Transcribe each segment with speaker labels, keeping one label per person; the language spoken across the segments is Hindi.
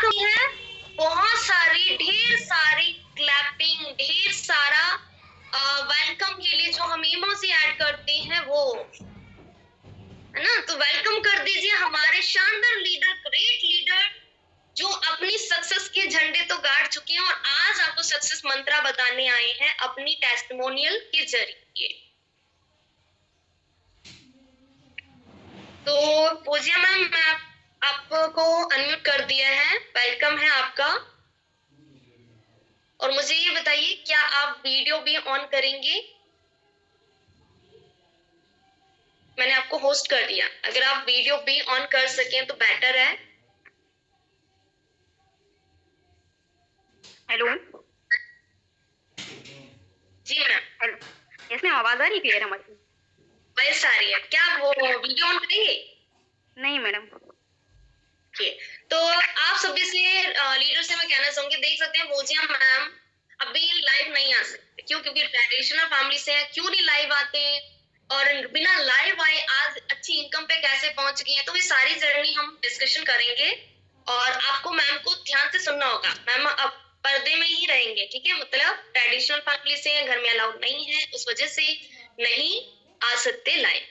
Speaker 1: है बहुत सारी, ढेर सारी क्लैपिंग, ढेर सारा वेलकम के लिए जो हम इमोजी ऐड करते हैं वो, है ना। तो वेलकम कर दीजिए हमारे शानदार लीडर, ग्रेट लीडर, जो अपनी सक्सेस के झंडे तो गाड़ चुके हैं और आज आपको सक्सेस मंत्रा बताने आए हैं अपनी टेस्टिमोनियल के जरिए। तो पूजिया मैम, मैं आपको अनम्यूट कर दिया है, वेलकम है आपका। और मुझे ये बताइए, क्या आप वीडियो भी ऑन करेंगे? मैंने आपको होस्ट कर दिया, अगर आप वीडियो भी ऑन कर सकें तो बेटर है।
Speaker 2: हेलो
Speaker 1: जी मैम।
Speaker 2: हेलो, इसमें आवाज आ रही क्लियर हमारी?
Speaker 1: वॉइस आ रही है, क्या वो वीडियो ऑन करेंगे?
Speaker 2: नहीं मैडम।
Speaker 1: तो आप सभी से, लीडर से मैं कहना चाहूंगी, देख सकते हैं मोजिया मैम अभी लाइव नहीं आ सकते, क्यों? क्योंकि ट्रेडिशनल फैमिली से है, क्यों नहीं लाइव आते हैं और बिना लाइव आए आज अच्छी इनकम पे कैसे पहुंच गई है, तो ये सारी जर्नी हम डिस्कशन करेंगे और आपको मैम को ध्यान से सुनना होगा। मैम अब पर्दे में ही रहेंगे, ठीक है? मतलब ट्रेडिशनल फैमिली से घर में अलाउड नहीं है, उस वजह से नहीं आ सकते लाइव।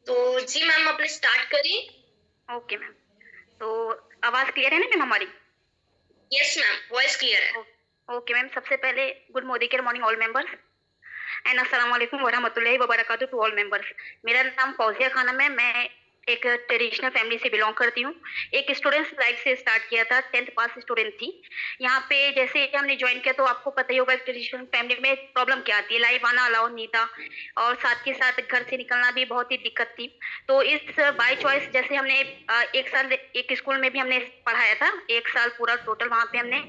Speaker 1: तो जी मैम, अपने स्टार्ट करें।
Speaker 2: ओके मैम, तो आवाज क्लियर है ना मैम हमारी?
Speaker 1: यस मैम, वॉइस क्लियर है।
Speaker 2: ओके मैम, सबसे पहले good morning all members and अस्सलाम वालेकुम व रहमतुल्लाहि व बरकातहू टू ऑल मेंबर्स। मेरा नाम फौजिया खानम है, मैं एक ट्रेडिशनल फैमिली से बिलोंग करती हूँ। एक स्टूडेंट्स लाइफ से स्टार्ट किया था, 10th पास स्टूडेंट थी। यहाँ पे जैसे हमने ज्वाइन किया तो आपको पता ही होगा ट्रेडिशनल फैमिली में प्रॉब्लम क्या आती है, लाइव आना अलाउ नहीं था और साथ के साथ घर से निकलना भी बहुत ही दिक्कत थी। तो इस बाय चॉइस जैसे हमने एक साल एक स्कूल में भी हमने पढ़ाया था, एक साल पूरा टोटल वहाँ पे हमने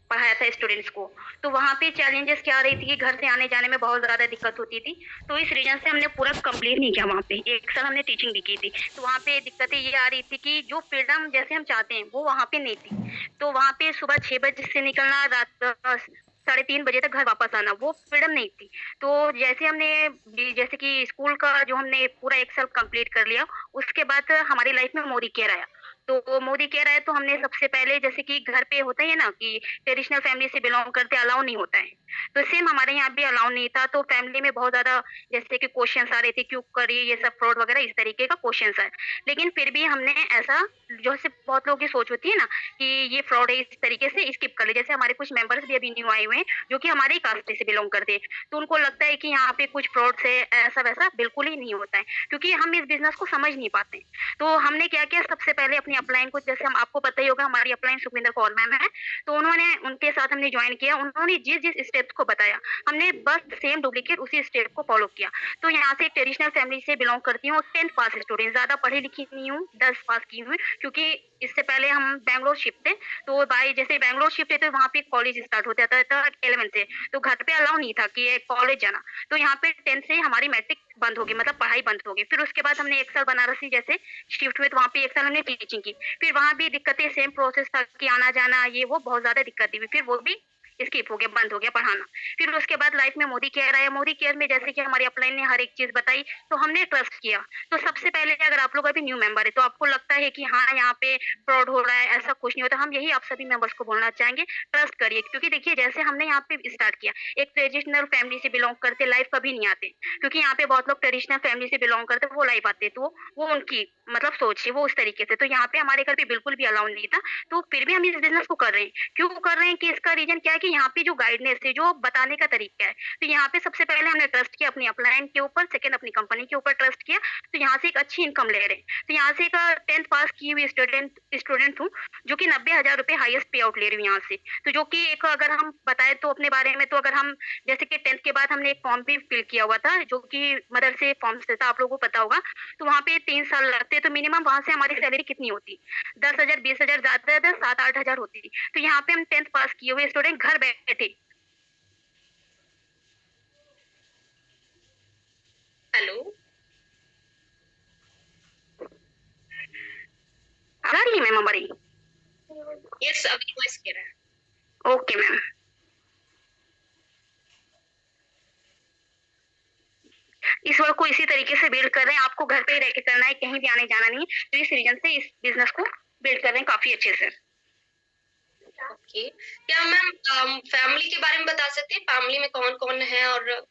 Speaker 2: पढ़ाया था स्टूडेंट्स को। तो वहाँ पे चैलेंजेस क्या आ रही थी कि घर से आने जाने में बहुत ज्यादा दिक्कत होती थी। तो इस रीजन से हमने पूरा कंप्लीट नहीं किया, वहाँ पे एक साल हमने टीचिंग भी की थी। तो वहाँ पे दिक्कतें ये आ रही थी कि जो फ्रीडम जैसे हम चाहते हैं वो वहाँ पे नहीं थी। तो वहाँ पे सुबह 6 बजे से निकलना, रात 3:30 बजे तक घर वापस आना, वो फ्रीडम नहीं थी। तो जैसे हमने जैसे कि स्कूल का जो हमने पूरा एक साल कंप्लीट कर लिया, उसके बाद हमारी लाइफ में मोदी केयर आया। तो मोदी केयर आया तो हमने सबसे पहले जैसे कि घर पे होता है ना कि ट्रेडिशनल फैमिली से बिलोंग करते अलाउ नहीं होता है, तो सेम हमारे यहाँ भी अलाउ नहीं था। तो फैमिली में बहुत ज्यादा जैसे कि क्वेश्चंस आ रहे थे, क्यों करिए ये सब फ्रॉड वगैरह, इस तरीके का क्वेश्चंस आए। लेकिन फिर भी हमने ऐसा, जो से बहुत लोगों की सोच होती है ना कि ये फ्रॉड है, इस तरीके से स्किप कर ले। जैसे हमारे कुछ मेंबर्स भी अभी न्यू आए हुए हैं जो कि हमारे कास्ट से बिलोंग करते हैं, तो उनको लगता है कि यहाँ पे कुछ फ्रॉड है, ऐसा वैसा बिल्कुल ही नहीं होता है, क्योंकि हम इस बिजनेस को समझ नहीं पाते। तो हमने क्या किया, सबसे पहले अपनी अपलाइन को, जैसे हम आपको पता ही होगा हमारी अपलाइन सुखविंदर कौर मैम है, तो उन्होंने उनके साथ हमने ज्वाइन किया। उन्होंने जिस जिस स्टेप्स को बताया हमने बस सेम डुप्लीकेट उसी स्टेप को फॉलो किया। तो यहाँ से ट्रेडिशनल फैमिली से बिलोंग करती हूँ, 10th पास स्टूडेंट, ज्यादा पढ़ी लिखी नहीं हूँ, 10 पास की हूँ। क्योंकि इससे पहले हम बैंगलोर शिफ्ट थे, तो भाई जैसे बैंगलोर शिफ्ट थे तो वहाँ पे कॉलेज स्टार्ट होता था 11th से, तो घर पे अलाउ नहीं था कि कॉलेज जाना। तो यहाँ पे 10th से हमारी मैट्रिक बंद होगी, मतलब पढ़ाई बंद होगी। फिर उसके बाद हमने एक साल बनारसी जैसे शिफ्ट हुए, तो वहाँ पे एक साल हमने टीचिंग की। फिर वहाँ भी दिक्कतें, सेम प्रोसेस था कि आना जाना ये वो बहुत ज्यादा दिक्कत हुई, फिर वो भी स्किप हो गया, बंद हो गया पढ़ाना। फिर उसके बाद लाइफ में मोदी केयर आया। मोदी केयर में जैसे कि हमारी अपलाइन ने हर एक चीज बताई, तो हमने ट्रस्ट किया। तो सबसे पहले अगर आप लोग अभी न्यू मेंबर है तो आपको लगता है कि हाँ यहाँ पे फ्रॉड हो रहा है, ऐसा कुछ नहीं होता, हम यही आप सभी मेंबर्स को बोलना चाहेंगे, ट्रस्ट करिए। क्योंकि देखिए जैसे हमने यहाँ पे स्टार्ट किया, एक ट्रेडिशनल फैमिली से बिलोंग करते लाइव कभी नहीं आते, क्योंकि यहाँ पे बहुत लोग ट्रेडिशनल फैमिली से बिलोंग करते वो लाइव आते, तो वो उनकी मतलब सोच है वो उस तरीके से। तो यहाँ पे हमारे घर पे बिल्कुल भी अलाउ नहीं था, तो फिर भी हम इस बिजनेस को कर रहे हैं। क्यों कर रहे हैं कि इसका रीजन क्या है कि यहाँ पे जो गाइडनेस है, जो बताने का तरीका है, तो यहाँ पे सबसे पहले हमने ट्रस्ट किया अपनी अपलाइन के ऊपर, सेकंड अपनी कंपनी के ऊपर ट्रस्ट किया। तो यहाँ से एक अच्छी इनकम ले रहे हैं। तो यहाँ से एक 10th पास की हुई स्टूडेंट हूँ, जो कि 90,000 रुपए हाईएस्ट पे आउट ले रही हूँ यहाँ से। तो जो कि एक अगर हम बताए तो अपने बारे में, तो अगर हम जैसे कि 10th के बाद हमने एक फॉर्म भी फिल किया हुआ था, जो कि मदर से फॉर्म से था, आप लोगों को पता होगा। तो वहाँ पे 3 साल लगते, तो मिनिमम वहां से हमारी सैलरी कितनी होती, 10,000 20,000, ज्यादा ज्यादा 7-8 हजार होती थी। तो यहाँ पे हम 10th पास किए हुए स्टूडेंट घर बैठे।
Speaker 1: हेलो,
Speaker 2: आ रही है मैम हमारी?
Speaker 1: यस, अभी वॉइस कह रहा है।
Speaker 2: ओके मैम, इस वर्क को इसी तरीके से बिल्ड कर रहे हैं, आपको घर पे ही रह के करना है, कहीं भी आने जाना नहीं है। तो इस रीजन से इस बिजनेस को बिल्ड कर रहे हैं काफी अच्छे से।
Speaker 1: ओके, क्या मैम फैमिली के बारे में बता सकते हैं? फैमिली में कौन-कौन है और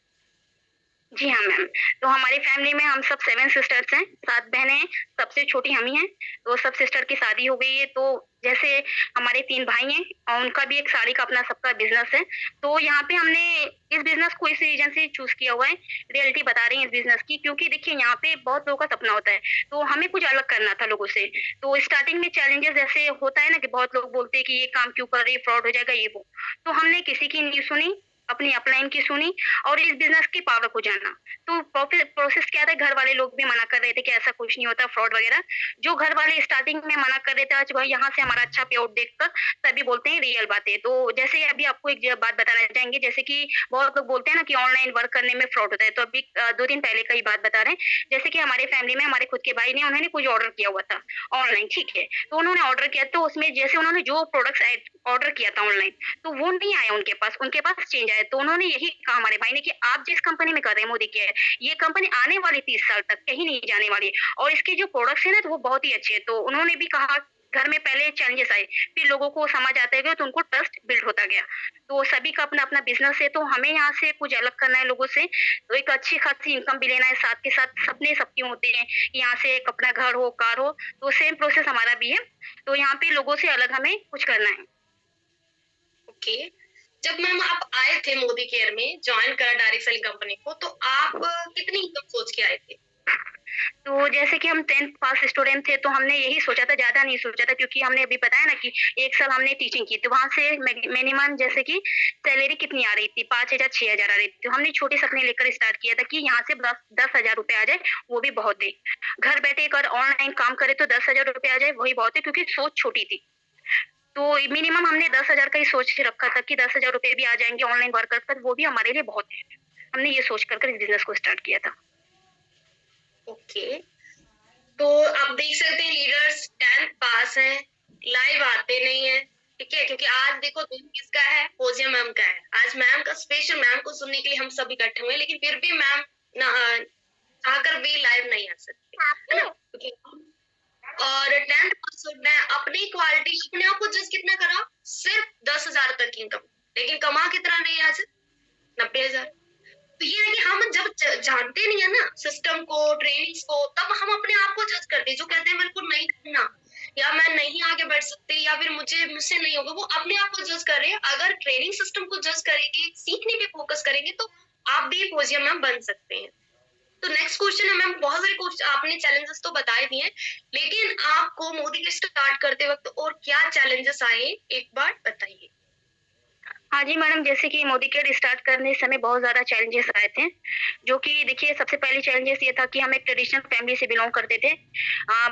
Speaker 2: जी हाँ, मैम। तो हमारी फैमिली में हम सब 7 सिस्टर्स हैं, 7 बहनें हैं, सबसे छोटी हम ही हैं। तो सब सिस्टर की शादी हो गई है, तो जैसे हमारे 3 भाई हैं और उनका भी एक साड़ी का अपना सबका बिज़नेस है। तो यहाँ पे हमने इस बिज़नेस को इस रीज़न से चूज़ किया हुआ है, रियलिटी बता रही हैं इस बिज़नेस की, क्योंकि देखिए यहाँ पे बहुत लोगों का सपना होता है, तो हमें कुछ अलग करना था लोगों से। तो स्टार्टिंग में चैलेंजेस जैसे होता है ना कि बहुत लोग बोलते हैं कि ये काम क्यों कर रही है, फ्रॉड हो जाएगा ये वो। तो हमने किसी की नहीं सुनी, अपनी अपलाइन की सुनी और इस बिज़नेस की पावर को जाना। तो प्रोसेस क्या था, घर वाले लोग भी मना कर रहे थे कि ऐसा कुछ नहीं होता फ्रॉड वगैरह। जो घर वाले स्टार्टिंग में मना कर रहे थे, आज वह यहाँ से हमारा अच्छा पे आउट देखकर सभी बोलते हैं रियल बात है। तो जैसे अभी आपको एक बात बताना चाहेंगे, जैसे कि बहुत लोग बोलते हैं ना कि ऑनलाइन वर्क करने में फ्रॉड होता है। तो अभी 2 दिन पहले का ही बात बता रहे हैं। जैसे कि हमारे फैमिली में हमारे खुद के भाई ने उन्होंने कुछ ऑर्डर किया हुआ था ऑनलाइन, ठीक है। तो उन्होंने ऑर्डर किया, तो उसमें जैसे उन्होंने जो प्रोडक्ट्स ऑर्डर किया था ऑनलाइन, तो वो नहीं आया उनके पास चेंज आया। तो उन्होंने यही कहा हमारे भाई ने कि आप जिस कंपनी में कर रहे हैं मोदी केयर, ये कंपनी आने वाली 30 साल तक कहीं नहीं जाने वाली है और इसके जो प्रोडक्ट्स हैं ना तो वो बहुत ही अच्छे हैं। तो उन्होंने भी कहा, घर में पहले चैलेंजेस आए, फिर लोगों को समझ आता गया तो उनको ट्रस्ट बिल्ड होता गया। तो सभी का अपना-अपना बिज़नेस है, तो हमें यहाँ से कुछ अलग करना है लोगों से, तो एक अच्छी खासी इनकम भी लेना है, साथ के साथ सपने सबके होते हैं, यहाँ से एक अपना घर हो, कार हो, तो सेम प्रोसेस हमारा भी है। तो यहाँ पे लोगों से अलग हमें कुछ करना है।
Speaker 1: ओके। जब मैम आप आए थे मोदी केयर में, जॉइन करा डायरेक्ट सेलिंग कंपनी को, तो आप कितनी इनकम सोच के आए थे?
Speaker 2: तो जैसे कि हम 10th पास स्टूडेंट थे, तो हमने यही सोचा था, ज़्यादा नहीं सोचा था, क्योंकि हमने अभी बताया ना कि 1 साल हमने टीचिंग की, तो वहाँ से मिनिमम जैसे कि सैलरी कितनी आ रही थी, 5,000 6,000 आ रही थी। तो हमने छोटे सपने लेकर स्टार्ट किया था कि यहाँ से बस 10,000 रुपए आ जाए, वो भी बहुत है। घर बैठे अगर ऑनलाइन काम करें तो 10,000 रुपए आ जाए, वही बहुत है, क्योंकि सोच छोटी थी। तो मिनिमम हमने 10,000 का ही सोच के रखा था कि 10,000 रुपए भी आ जाएँगे ऑनलाइन वर्क कर, वो भी हमारे लिए बहुत है। हमने ये सोच कर इस बिज़नेस को स्टार्ट किया था।
Speaker 1: ओके। तो आप देख सकते हैं लीडर्स 10th पास हैं, लाइव आते नहीं हैं, ठीक है? क्योंकि आज देखो दिन किसका है? फौजिया मैम का है। आज मैम का स्पेशल मैम को सुनने के लिए हम सब इकट्ठे हुए हैं, लेकिन फिर भी मैम ना चाहकर भी लाइव नहीं आ सकते, है ना? क्योंकि और 10th पास होना है, अपनी क्वालिटी अपने आप को जज कितना करा? सिर्फ 10,000 तक की इनकम, लेकिन कमा कितना रही है आज? 90,000। तो ये है कि हम जब जानते नहीं है ना सिस्टम को, ट्रेनिंग्स को, तब हम अपने आप को जज करते हैं। जो कहते हैं बिल्कुल नहीं करना या मैं नहीं आगे बढ़ सकती या फिर मुझसे नहीं होगा, वो अपने आप को जज कर रहे हैं। अगर ट्रेनिंग सिस्टम को जज करेंगे, सीखने पे फोकस करेंगे, तो आप भी पोजियम मैम बन सकते हैं। तो नेक्स्ट क्वेश्चन है मैम, बहुत सारे क्वेश्चन आपने चैलेंजेस तो बताए दिए हैं, लेकिन आपको मोदी के स्टार्ट करते वक्त और क्या चैलेंजेस आए, एक बार बताइए।
Speaker 2: हाँ जी मैडम, जैसे कि मोदी केयर स्टार्ट करने समय बहुत ज़्यादा चैलेंजेस आए थे, जो कि देखिए सबसे पहले चैलेंजेस ये था कि हम एक ट्रेडिशनल फैमिली से बिलॉन्ग करते थे।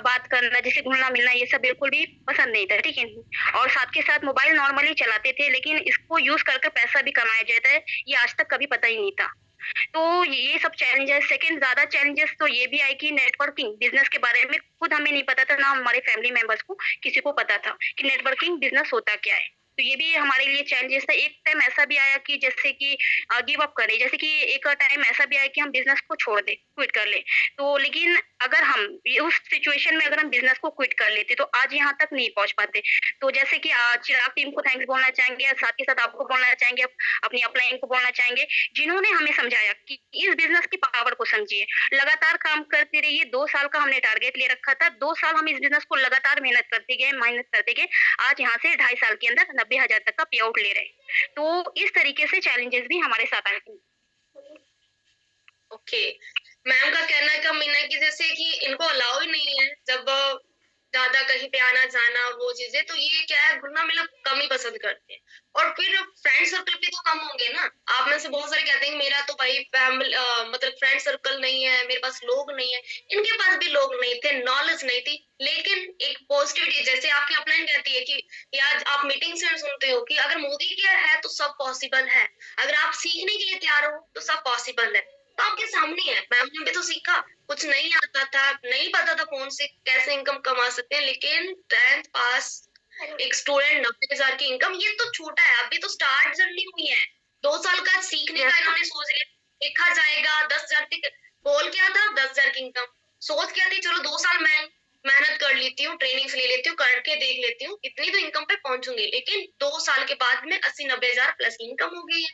Speaker 2: बात करना जैसे घुलना-मिलना ये सब बिल्कुल भी पसंद नहीं था, ठीक है? और साथ के साथ मोबाइल नॉर्मली चलाते थे, लेकिन इसको यूज़ कर पैसा भी कमाया जाता है, ये आज तक कभी पता ही नहीं था। तो ये सब चैलेंजेस, सेकंड ज़्यादा चैलेंजेस तो ये भी आए कि नेटवर्किंग बिज़नेस के बारे में खुद हमें नहीं पता था, ना हमारे फैमिली मेंबर्स को किसी को पता था कि नेटवर्किंग बिज़नेस होता क्या है। तो ये भी हमारे लिए चैलेंजेस था। एक टाइम ऐसा भी आया कि जैसे कि गिव अप करें, जैसे कि एक टाइम ऐसा भी आया कि हम बिज़नेस को छोड़ दें, क्विट कर लें। तो लेकिन अगर हम ये उस सिचुएशन में अगर हम बिज़नेस को क्विट कर लेते, तो आज यहाँ तक नहीं पहुँच पाते। तो जैसे कि चिराग टीम को थैंक्स बोलना चाहेंगे, साथ के साथ आपको बोलना चाहेंगे, अपनी अपलाइन को बोलना चाहेंगे, जिन्होंने हमें समझाया कि इस बिज़नेस की पावर को समझिए। लगातार काम करते रहिए, 2 साल का हमने टारगेट ले रखा था, 2 साल हम इस बिज़नेस को लगातार मेहनत करते गए, आज यहाँ से 2.5 साल के अंदर 90,000 तक का पे आउट ले रहे हैं। तो इस तरीके से चैलेंजेस भी हमारे साथ आए थे।
Speaker 1: ओके। मैम का कहना का मीन है कि जैसे कि इनको अलाउ ही नहीं है जब ज्यादा कहीं पे आना जाना वो चीजें, तो ये क्या है घुलना मिलना कम ही पसंद करते हैं। और फिर फ्रेंड सर्कल भी तो कम होंगे ना। आप में से बहुत सारे कहते हैं मेरा तो भाई फैमिली मतलब फ्रेंड सर्कल नहीं है, मेरे पास लोग नहीं है। इनके पास भी लोग नहीं थे, नॉलेज नहीं थी, लेकिन एक पॉजिटिविटी जैसे आपकी अपलाइन कहती है कि यार आप मीटिंग से सुनते हो कि अगर मोदी केयर है तो सब पॉसिबल है, अगर आप सीखने के लिए तैयार हो तो सब पॉसिबल है। तो आपके सामने है, मैम ने भी तो सीखा, कुछ नहीं आता था, नहीं पता था फोन से कैसे इनकम कमा सकते हैं, लेकिन 10th पास एक स्टूडेंट 90,000 की इनकम, ये तो छोटा है, अभी तो स्टार्ट जर्नी हुई है। 2 साल का सीखने का इन्होंने सोच लिया, देखा जाएगा 10,000 तक। गोल क्या था? 10,000 की इनकम। सोच क्या थी? चलो 2 साल मैं मेहनत कर लेती हूँ, ट्रेनिंग्स ले लेती हूँ, करके देख लेती हूँ, इतनी तो इनकम पे पहुंचूंगी। लेकिन 2 साल के बाद में 80-90 हजार प्लस इनकम हो गई है।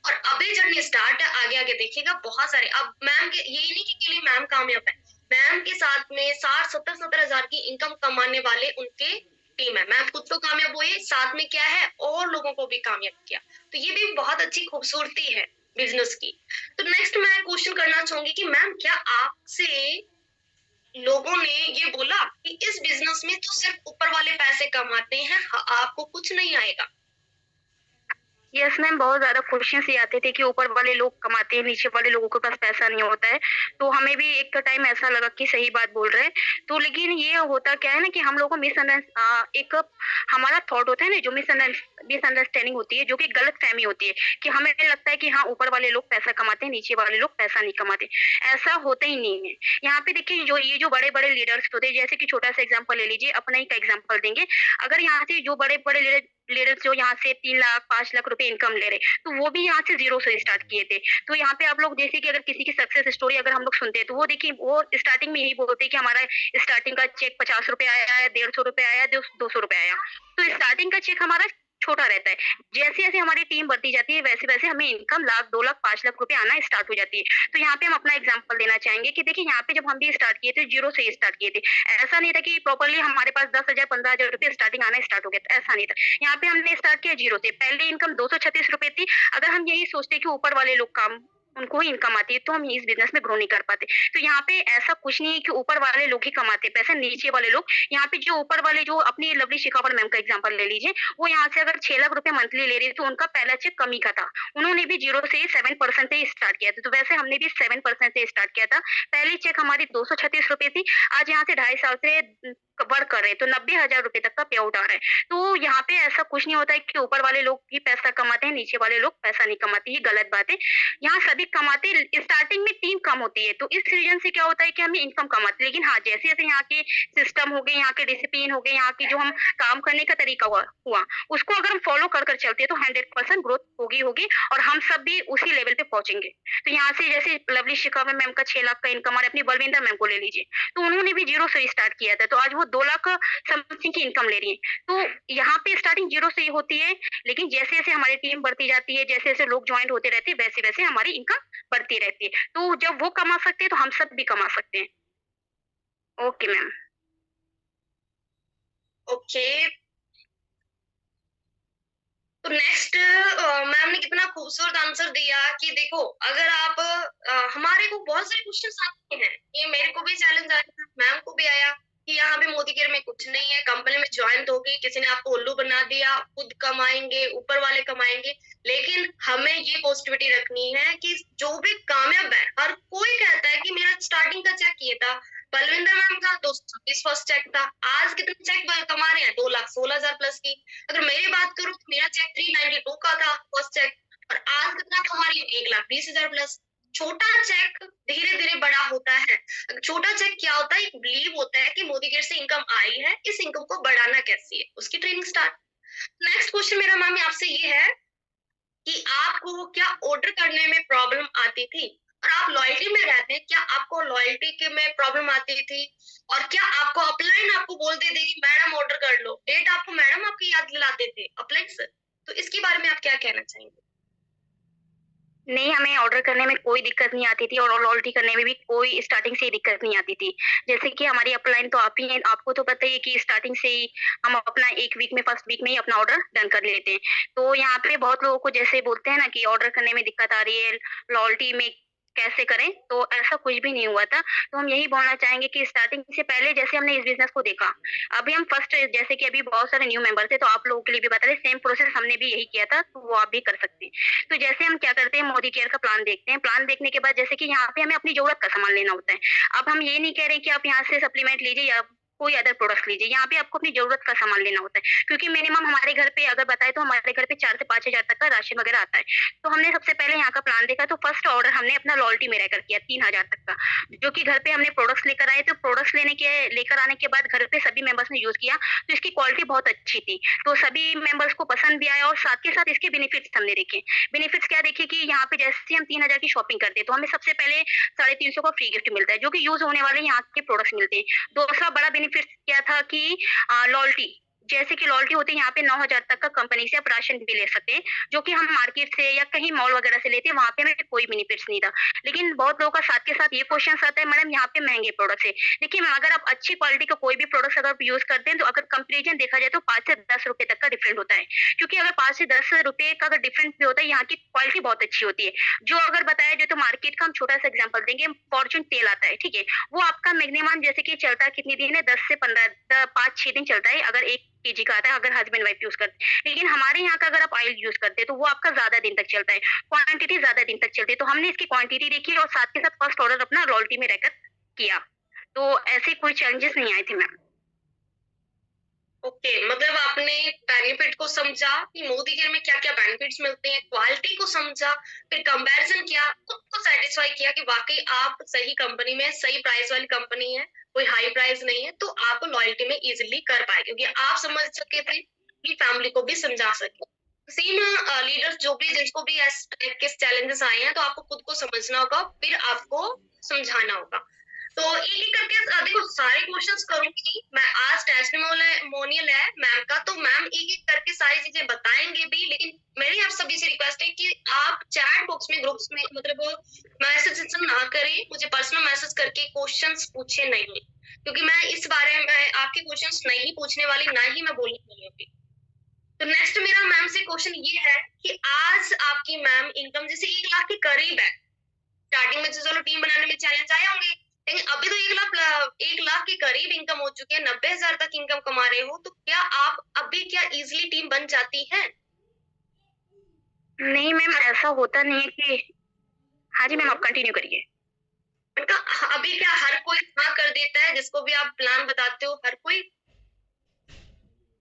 Speaker 1: और अभी जर्नी स्टार्ट है, आगे आगे देखिएगा बहुत सारे। अब मैम के ये नहीं कि केवल मैम कामयाब है, मैम के साथ में 60-70 हजार की इनकम कमाने वाले उनके टीम है। मैम खुद तो कामयाब हुए, साथ में क्या है और लोगों को भी कामयाब किया। तो ये भी बहुत अच्छी खूबसूरती है बिजनेस की। तो नेक्स्ट मैं क्वेश्चन करना चाहूंगी कि मैम क्या आपसे लोगों ने ये बोला कि इस बिजनेस में तो सिर्फ ऊपर वाले पैसे कमाते हैं, आपको कुछ नहीं आएगा?
Speaker 2: यस मैम, बहुत ज्यादा क्वेश्चंस ये आते थे कि ऊपर वाले लोग कमाते हैं, नीचे वाले लोगों के पास पैसा नहीं होता है। तो हमें भी एक टाइम ऐसा लगा कि सही बात बोल रहे हैं। तो लेकिन ये होता क्या है ना कि हम लोगों को एक हमारा थॉट होता है ना, जो मिसअंडरस्टैंडिंग होती है, जो कि गलत फहमी होती है कि हमें लगता है कि हाँ ऊपर वाले लोग पैसा कमाते हैं, नीचे वाले लोग पैसा नहीं कमाते। ऐसा होता ही नहीं है। यहाँ पे देखिए, जो बड़े बड़े लीडर्स होते हैं, जैसे कि छोटा सा एग्जाम्पल ले लीजिए, अपना ही का एग्जाम्पल देंगे। अगर यहाँ से जो बड़े बड़े लीडर्स जो यहाँ से 3 लाख 5 लाख रुपए इनकम ले रहे, तो वो भी यहाँ से जीरो से स्टार्ट किए थे। तो यहाँ पे आप लोग जैसे कि अगर किसी की सक्सेस स्टोरी अगर हम लोग सुनते हैं, तो वो देखिए वो स्टार्टिंग में यही बोलते हैं कि हमारा स्टार्टिंग का चेक 50 रुपए आया है, 150 रुपए आया, 200 रुपए आया। तो स्टार्टिंग का चेक हमारा छोटा रहता है। जैसे जैसे हमारी टीम बढ़ती जाती है, वैसे वैसे हमें इनकम 1 लाख 2 लाख 5 लाख रुपए आना स्टार्ट हो जाती है। तो यहाँ पे हम अपना एग्जांपल देना चाहेंगे कि देखिए यहाँ पे जब हम भी स्टार्ट किए थे, जीरो से स्टार्ट किए थे। ऐसा नहीं था कि प्रॉपरली हमारे पास 10 हजार 15 हजार रुपए स्टार्टिंग आना स्टार्ट हो गया था, ऐसा नहीं था। यहाँ पे हमने स्टार्ट किया जीरो से। पहले इनकम 236 रुपए थी। अगर हम यही सोचते कि ऊपर वाले लोग काम उनको ही इनकम आती है, तो हम इस बिजनेस में ग्रो नहीं कर पाते। तो यहाँ पे ऐसा कुछ नहीं है कि ऊपर वाले लोग ही कमाते पैसे, नीचे वाले लोग। यहाँ पे जो ऊपर वाले, जो अपनी लवली शेखावत मैम का एग्जांपल ले लीजिए, वो यहाँ से अगर 6 लाख रुपए मंथली ले रही है, तो उनका पहला चेक कमी का था। उन्होंने भी जीरो से 7% से स्टार्ट किया था। तो वैसे हमने भी 7% से स्टार्ट किया था। पहली चेक हमारी 236 रुपए थी। आज यहाँ से 2.5 साल से वर्क कर रहे हैं, तो 90 हजार रुपए तक का पे आउट आ रहा है। तो यहाँ पे ऐसा कुछ नहीं होता है कि ऊपर वाले लोग ही पैसा कमाते हैं, नीचे वाले लोग पैसा नहीं कमाते। ये गलत बात है। यहाँ सभी कमाते, स्टार्टिंग में टीम कम होती है, तो इस रीजन से क्या होता है कि हमें इनकम कम आती है। लेकिन हाँ, जैसे जैसे यहाँ के सिस्टम हो गए, यहाँ के डिसिप्लिन हो गए, यहाँ की जो हम काम करने का तरीका हुआ, उसको अगर हम फॉलो कर कर चलते हैं, तो 100% ग्रोथ होगी होगी, और हम सब भी उसी लेवल पे पहुंचेंगे। तो यहाँ से जैसे लवली शेखावत मैम का 6 लाख का इनकम, और अपनी बलविंदर मैम को ले लीजिए, तो उन्होंने भी जीरो से स्टार्ट किया था, तो आज वो 2 लाख समथिंग की इनकम ले रही है। तो यहाँ पे स्टार्टिंग जीरो से ही होती है, लेकिन जैसे जैसे हमारी टीम बढ़ती जाती है, जैसे जैसे लोग ज्वाइन होते रहते हैं, वैसे वैसे हमारी इनकम बढ़ती रहती है। तो जब वो कमा सकते हैं, तो हम सब भी कमा सकते हैं। Okay ma'am.
Speaker 1: ओके, तो नेक्स्ट मैम ने कितना खूबसूरत आंसर दिया कि देखो, अगर आप हमारे को बहुत सारे क्वेश्चंस आते हैं, ये मेरे को भी चैलेंज आया था, मैम को भी आया कि यहाँ पे मोदी केयर में कुछ नहीं है, कंपनी में ज्वाइन हो गई, किसी ने आपको उल्लू बना दिया, खुद कमाएंगे, ऊपर वाले कमाएंगे। लेकिन हमें ये पॉजिटिविटी रखनी है कि जो भी कामयाब है, हर कोई कहता है कि मेरा स्टार्टिंग का चेक ये था, बलविंदर मैम का 226 फर्स्ट चेक था, आज कितने चेक कमा रहे हैं? 2,16,000 प्लस की। अगर मेरी बात करूं तो मेरा चेक 392 का था फर्स्ट चेक, और आज कितना कमा रही हूँ? 1,20,000 प्लस। छोटा चेक धीरे धीरे बड़ा होता है। छोटा चेक क्या होता है? एक बिलीव होता है कि मोदी केयर से इनकम आई है, इस इनकम को बढ़ाना कैसे है, उसकी ट्रेनिंग स्टार्ट। नेक्स्ट क्वेश्चन मेरा मैम आपसे ये है कि आपको क्या ऑर्डर करने में प्रॉब्लम आती थी? और आप लॉयल्टी में रहते हैं, क्या आपको लॉयल्टी के में प्रॉब्लम आती थी? और क्या आपको अपलाइन आपको बोलते थे कि मैडम ऑर्डर कर लो, डेट आपको मैडम आपकी याद दिलाते थे अपलाइन सर? तो इसके बारे में आप क्या कहना चाहेंगे?
Speaker 2: नहीं, हमें ऑर्डर करने में कोई दिक्कत नहीं आती थी, और लॉयल्टी करने में भी कोई स्टार्टिंग से ही दिक्कत नहीं आती थी। जैसे कि हमारी अपलाइन तो आप ही हैं, आपको तो पता ही है कि स्टार्टिंग से ही हम अपना 1 वीक में, फर्स्ट वीक में ही अपना ऑर्डर डन कर लेते हैं। तो यहाँ पे बहुत लोगों को जैसे बोलते हैं ना कि ऑर्डर करने में दिक्कत आ रही है, लॉयल्टी में कैसे करें, तो ऐसा कुछ भी नहीं हुआ था। तो हम यही बोलना चाहेंगे कि स्टार्टिंग से पहले जैसे हमने इस बिजनेस को देखा, अभी हम फर्स्ट, जैसे कि अभी बहुत सारे न्यू मेंबर थे, तो आप लोगों के लिए भी बता रहे, सेम प्रोसेस हमने भी यही किया था, तो वो आप भी कर सकते हैं। तो जैसे हम क्या करते हैं, मोदी केयर का प्लान देखते हैं। प्लान देखने के बाद जैसे कि यहाँ पे हमें अपनी जरूरत का सामान लेना होता है। अब हम ये नहीं कह रहे कि आप यहाँ से सप्लीमेंट लीजिए या कोई अदर प्रोडक्ट लीजिए, यहाँ पे आपको अपनी जरूरत का सामान लेना होता है। क्योंकि मिनिमम हमारे घर पे अगर बताए, तो हमारे घर पे 4 से 5 हजार तक का राशन वगैरह आता है। तो हमने सबसे पहले यहाँ का प्लान देखा, तो फर्स्ट ऑर्डर हमने अपना लॉयल्टी में रहकर किया 3 हजार तक का, जो कि घर पे हमने प्रोडक्ट्स लेकर आए। तो प्रोडक्ट्स लेकर आने के बाद घर पे सभी मेंबर्स ने यूज किया, तो इसकी क्वालिटी बहुत अच्छी थी, तो सभी मेंबर्स को पसंद भी आया। और साथ के साथ इसके बेनिफिट्स हमने देखे। बेनिफिट्स क्या देखे कि यहाँ पे जैसे हम 3 हजार की शॉपिंग करते हैं, तो हमें सबसे पहले 350 का फ्री गिफ्ट मिलता है, जो कि यूज होने वाले यहाँ के प्रोडक्ट्स मिलते हैं। दूसरा बड़ा बेनिफिट्स क्या था कि लॉयल्टी, जैसे कि लॉयल्टी होती है यहाँ पे 9,000 तक का कंपनी से आप राशन भी ले सकते हैं, जो कि हम मार्केट से या कहीं मॉल वगैरह से लेते हैं, वहाँ पे हमें कोई बेनिफिट्स नहीं था। लेकिन बहुत लोगों का साथ के साथ ये क्वेश्चन आता है, मैडम यहाँ पे महंगे प्रोडक्ट्स है। देखिए मैम, अगर आप अच्छी क्वालिटी का कोई भी प्रोडक्ट्स अगर यूज करते हैं, तो अगर कंपेरिजन देखा जाए तो 5 से 10 रुपए तक का डिफरेंट होता है। क्योंकि अगर 5 से 10 रुपए का अगर डिफरेंस भी होता है, यहाँ की क्वालिटी बहुत अच्छी होती है। जो अगर बताया जाए तो मार्केट का हम छोटा सा एग्जाम्पल देंगे, फॉर्चून तेल आता है, ठीक है, वो आपका मिनिमम जैसे कि चलता है कितनी दिन है, 10 से 15 5-6 दिन चलता है, अगर 1 केजी का आता है, अगर हस्बैंड वाइफ यूज करते हैं। लेकिन हमारे यहाँ का अगर आप ऑयल यूज करते हैं तो वो आपका ज्यादा दिन तक चलता है, क्वांटिटी ज्यादा दिन तक चलती है। तो हमने इसकी क्वांटिटी देखी और साथ के साथ फर्स्ट ऑर्डर अपना लॉयल्टी में रहकर किया, तो ऐसे कोई चेंजेस नहीं आए थे मैम।
Speaker 1: ओके, मतलब आपने बेनिफिट को समझा कि मोदी केयर में क्या क्या बेनिफिट्स मिलते हैं, क्वालिटी को समझा, फिर कंपैरिजन किया, खुद को सेटिस्फाई किया कि वाकई आप सही कंपनी में, सही प्राइस वाली कंपनी है, कोई हाई प्राइस नहीं है, तो आप लॉयल्टी में इजिली कर पाए क्योंकि आप समझ सके थे कि फैमिली को भी समझा सके। सेम लीडर्स जो भी जिसको भी किस चैलेंजेस आए हैं, तो आपको खुद को समझना होगा, फिर आपको समझाना होगा। तो एक एक करके देखो, सारे क्वेश्चंस करूंगी मैं, आज टेस्टिमोनियल है मैम का, तो मैम एक एक करके सारी चीजें बताएंगे भी, लेकिन मेरी आप सभी से रिक्वेस्ट है कि आप चैट बॉक्स में, ग्रुप्स में, मतलब मैसेज ना करें, मुझे पर्सनल मैसेज करके क्वेश्चंस पूछे नहीं, क्योंकि मैं इस बारे में आपके क्वेश्चंस नहीं पूछने वाली, ना ही मैं बोलने वाली हूँ। तो नेक्स्ट मेरा मैम से क्वेश्चन ये है कि आज आपकी मैम इनकम जैसे 1 लाख के करीब है, स्टार्टिंग में तो चलो टीम बनाने में चैलेंज आए होंगे, लेकिन अभी तो 1 लाख के करीब इनकम हो चुकी है, 90,000 तक इनकम कमा रहे हो, तो क्या आप अभी क्या इजिली टीम बन जाती है?
Speaker 2: नहीं मैम, ऐसा होता नहीं है कि, हाँ जी मैम आप कंटिन्यू करिए।
Speaker 1: उनका अभी क्या हर कोई हाँ कर देता है, जिसको भी आप प्लान बताते हो, हर कोई?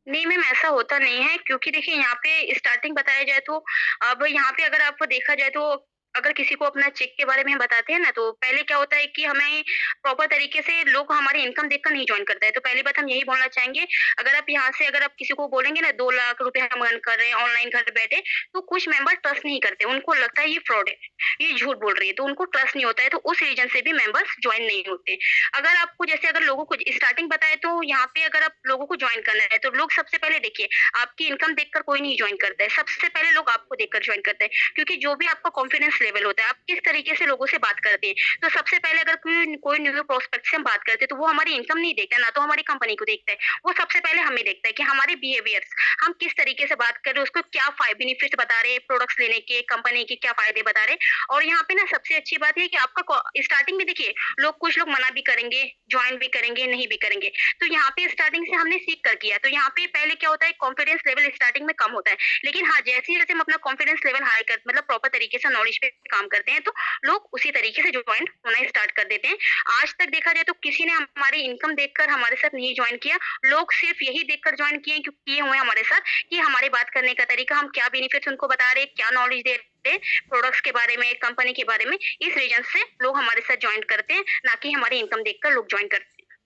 Speaker 2: नहीं मैम, ऐसा होता नहीं है, क्योंकि देखिए यहाँ पे स्टार्टिंग बताया जाए तो, अब यहाँ पे अगर आपको देखा जाए तो अगर किसी को अपना चेक के बारे में हम बताते हैं ना, तो पहले क्या होता है कि हमें प्रॉपर तरीके से लोग हमारी इनकम देखकर नहीं ज्वाइन करता है। तो पहली बात हम यही बोलना चाहेंगे, अगर आप यहाँ से अगर आप किसी को बोलेंगे ना 2 लाख रुपए हम अर्न कर रहे हैं ऑनलाइन घर बैठे, तो कुछ मेंबर ट्रस्ट नहीं करते, उनको लगता है ये फ्रॉड है, ये झूठ बोल रही है, तो उनको ट्रस्ट नहीं होता है, तो उस रीजन से भी मेंबर्स ज्वाइन नहीं होते। अगर आपको जैसे अगर लोगों को स्टार्टिंग बताए, तो यहाँ पे अगर आप लोगों को ज्वाइन करना है, तो लोग सबसे पहले देखिए, आपकी इनकम देखकर कोई नहीं ज्वाइन करता है, सबसे पहले लोग आपको देखकर ज्वाइन करते हैं, क्योंकि जो भी आपका कॉन्फिडेंस लेवल होता है, आप किस तरीके से लोगों से बात करते हैं। तो सबसे पहले अगर कोई न्यू प्रोस्पेक्ट से हम बात करते हैं, तो वो हमारी इनकम नहीं देखता, ना तो हमारी कंपनी को देखता है, वो सबसे पहले हमें देखता है कि हमारे बिहेवियर्स, हम किस तरीके से बात कर रहे हैं, उसको क्या बेनिफिट बता रहे हैं, प्रोडक्ट्स लेने के, कंपनी के क्या फायदे बता रहे हैं। और यहाँ पे ना सबसे अच्छी बात है कि आपका स्टार्टिंग में देखिए, कुछ लोग मना भी करेंगे, ज्वाइन भी करेंगे, नहीं भी करेंगे, तो यहाँ पे स्टार्टिंग से हमने सीख कर किया, तो यहाँ पे पहले क्या होता है, कॉन्फिडेंस लेवल स्टार्टिंग में कम होता है, लेकिन हाँ जैसे जैसे हम अपना कॉन्फिडेंस लेवल हाई कर, मतलब प्रॉपर तरीके से नॉलेज पे काम करते हैं, तो लोग उसी तरीके से ज्वाइन होना स्टार्ट कर देते हैं। आज तक देखा जाए तो किसी ने हमारी इनकम देखकर हमारे साथ नहीं ज्वाइन किया, लोग सिर्फ यही देखकर ज्वाइन किए हुए हमारे साथ कि हमारे बात करने का तरीका, हम क्या बेनिफिट्स उनको बता रहे हैं, क्या नॉलेज दे रहे हैं प्रोडक्ट्स के बारे में, कंपनी के बारे में, इस रीजन से लोग हमारे साथ ज्वाइन करते हैं, ना कि हमारी इनकम देखकर लोग ज्वाइन करते हैं।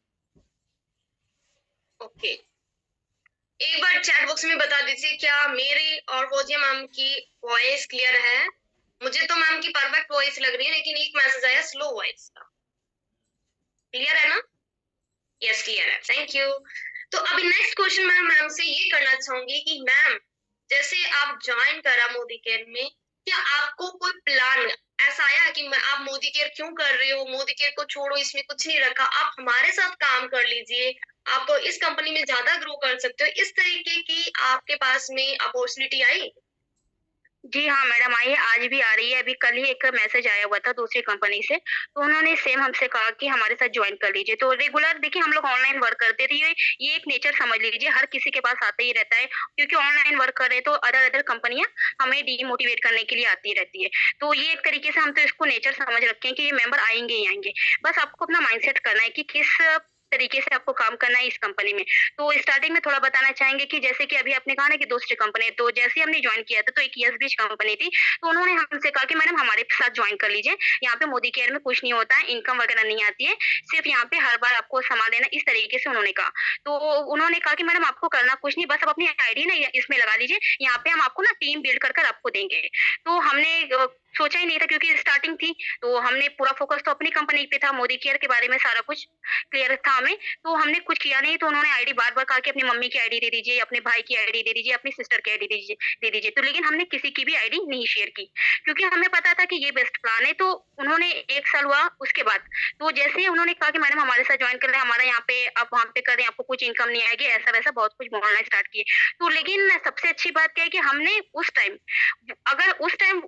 Speaker 1: ओके, एक बार चैट बॉक्स में बता दीजिए क्या मेरी और फौजिया मैम की वॉइस क्लियर है? मुझे तो मैम की परफेक्ट वॉइस लग रही है, लेकिन एक मैसेज आया स्लो वॉइस का। क्लियर है ना? यस क्लियर है, थैंक यू। तो अभी नेक्स्ट क्वेश्चन मैं मैम से ये करना चाहूंगी कि मैम जैसे आप ज्वाइन करा मोदी केयर में, क्या आपको कोई प्लान ऐसा आया कि मैं आप मोदी केयर क्यों कर रहे हो, मोदी केयर को छोड़ो, इसमें कुछ नहीं रखा, आप हमारे साथ काम कर लीजिए, आप इस कंपनी में ज्यादा ग्रो कर सकते हो, इस तरीके की आपके पास में अपॉर्चुनिटी आई?
Speaker 2: जी हाँ मैडम, आई है, आज भी आ रही है। अभी कल ही एक मैसेज आया हुआ था दूसरी कंपनी से, तो उन्होंने सेम हमसे कहा कि हमारे साथ ज्वाइन कर लीजिए। तो रेगुलर देखिए हम लोग ऑनलाइन वर्क करते थे, ये एक नेचर समझ लीजिए, हर किसी के पास आता ही रहता है, क्योंकि ऑनलाइन वर्क कर रहे तो अदर कंपनियां हमें डीमोटिवेट करने के लिए आती रहती है। तो ये एक तरीके से हम तो इसको नेचर समझ रखे हैं कि ये मेंबर आएंगे ही आएंगे, बस आपको अपना माइंडसेट करना है कि किस तरीके से आपको काम करना है इस कंपनी में। तो स्टार्टिंग में थोड़ा बताना चाहेंगे कि जैसे कि अभी आपने कहा ना कि दूसरी कंपनी, तो जैसे हमने ज्वाइन किया था तो एक यस बीच कंपनी थी, तो उन्होंने हमसे कहा कि मैडम हमारे साथ ज्वाइन कर लीजिए, यहाँ पे मोदी केयर में कुछ नहीं होता है, इनकम वगैरह नहीं आती है, सिर्फ यहाँ पे हर बार आपको सामान लेना, इस तरीके से उन्होंने कहा। तो उन्होंने कहा कि मैडम आपको करना कुछ नहीं, बस आप अपनी आईडी ना इसमें लगा लीजिए, यहाँ पे हम आपको ना टीम बिल्ड कर आपको देंगे। तो हमने सोचा ही नहीं था, क्योंकि स्टार्टिंग थी, तो हमने पूरा फोकस तो अपनी कंपनी पे था, मोदी केयर के बारे में सारा कुछ क्लियर था काम है, तो हमने कुछ किया नहीं, तो उन्होंने आईडी बार-बार कहा कि अपनी मम्मी की आईडी दे दीजिए, अपने भाई की आईडी दे दीजिए, अपनी सिस्टर की आईडी दे दीजिए। तो लेकिन हमने किसी की भी आईडी नहीं शेयर की, क्योंकि हमें पता था कि ये बेस्ट प्लान है। तो उन्होंने 1 साल हुआ उसके बाद, तो जैसे ही उन्होंने कहा कि मैडम हमारे साथ जॉइन कर लें, हमारा यहाँ पे आप वहाँ पे करें, आपको कुछ इनकम नहीं आएगी, ऐसा-वैसा बहुत कुछ बोलना स्टार्ट किए। तो लेकिन सबसे अच्छी बात क्या है कि हमने उस टाइम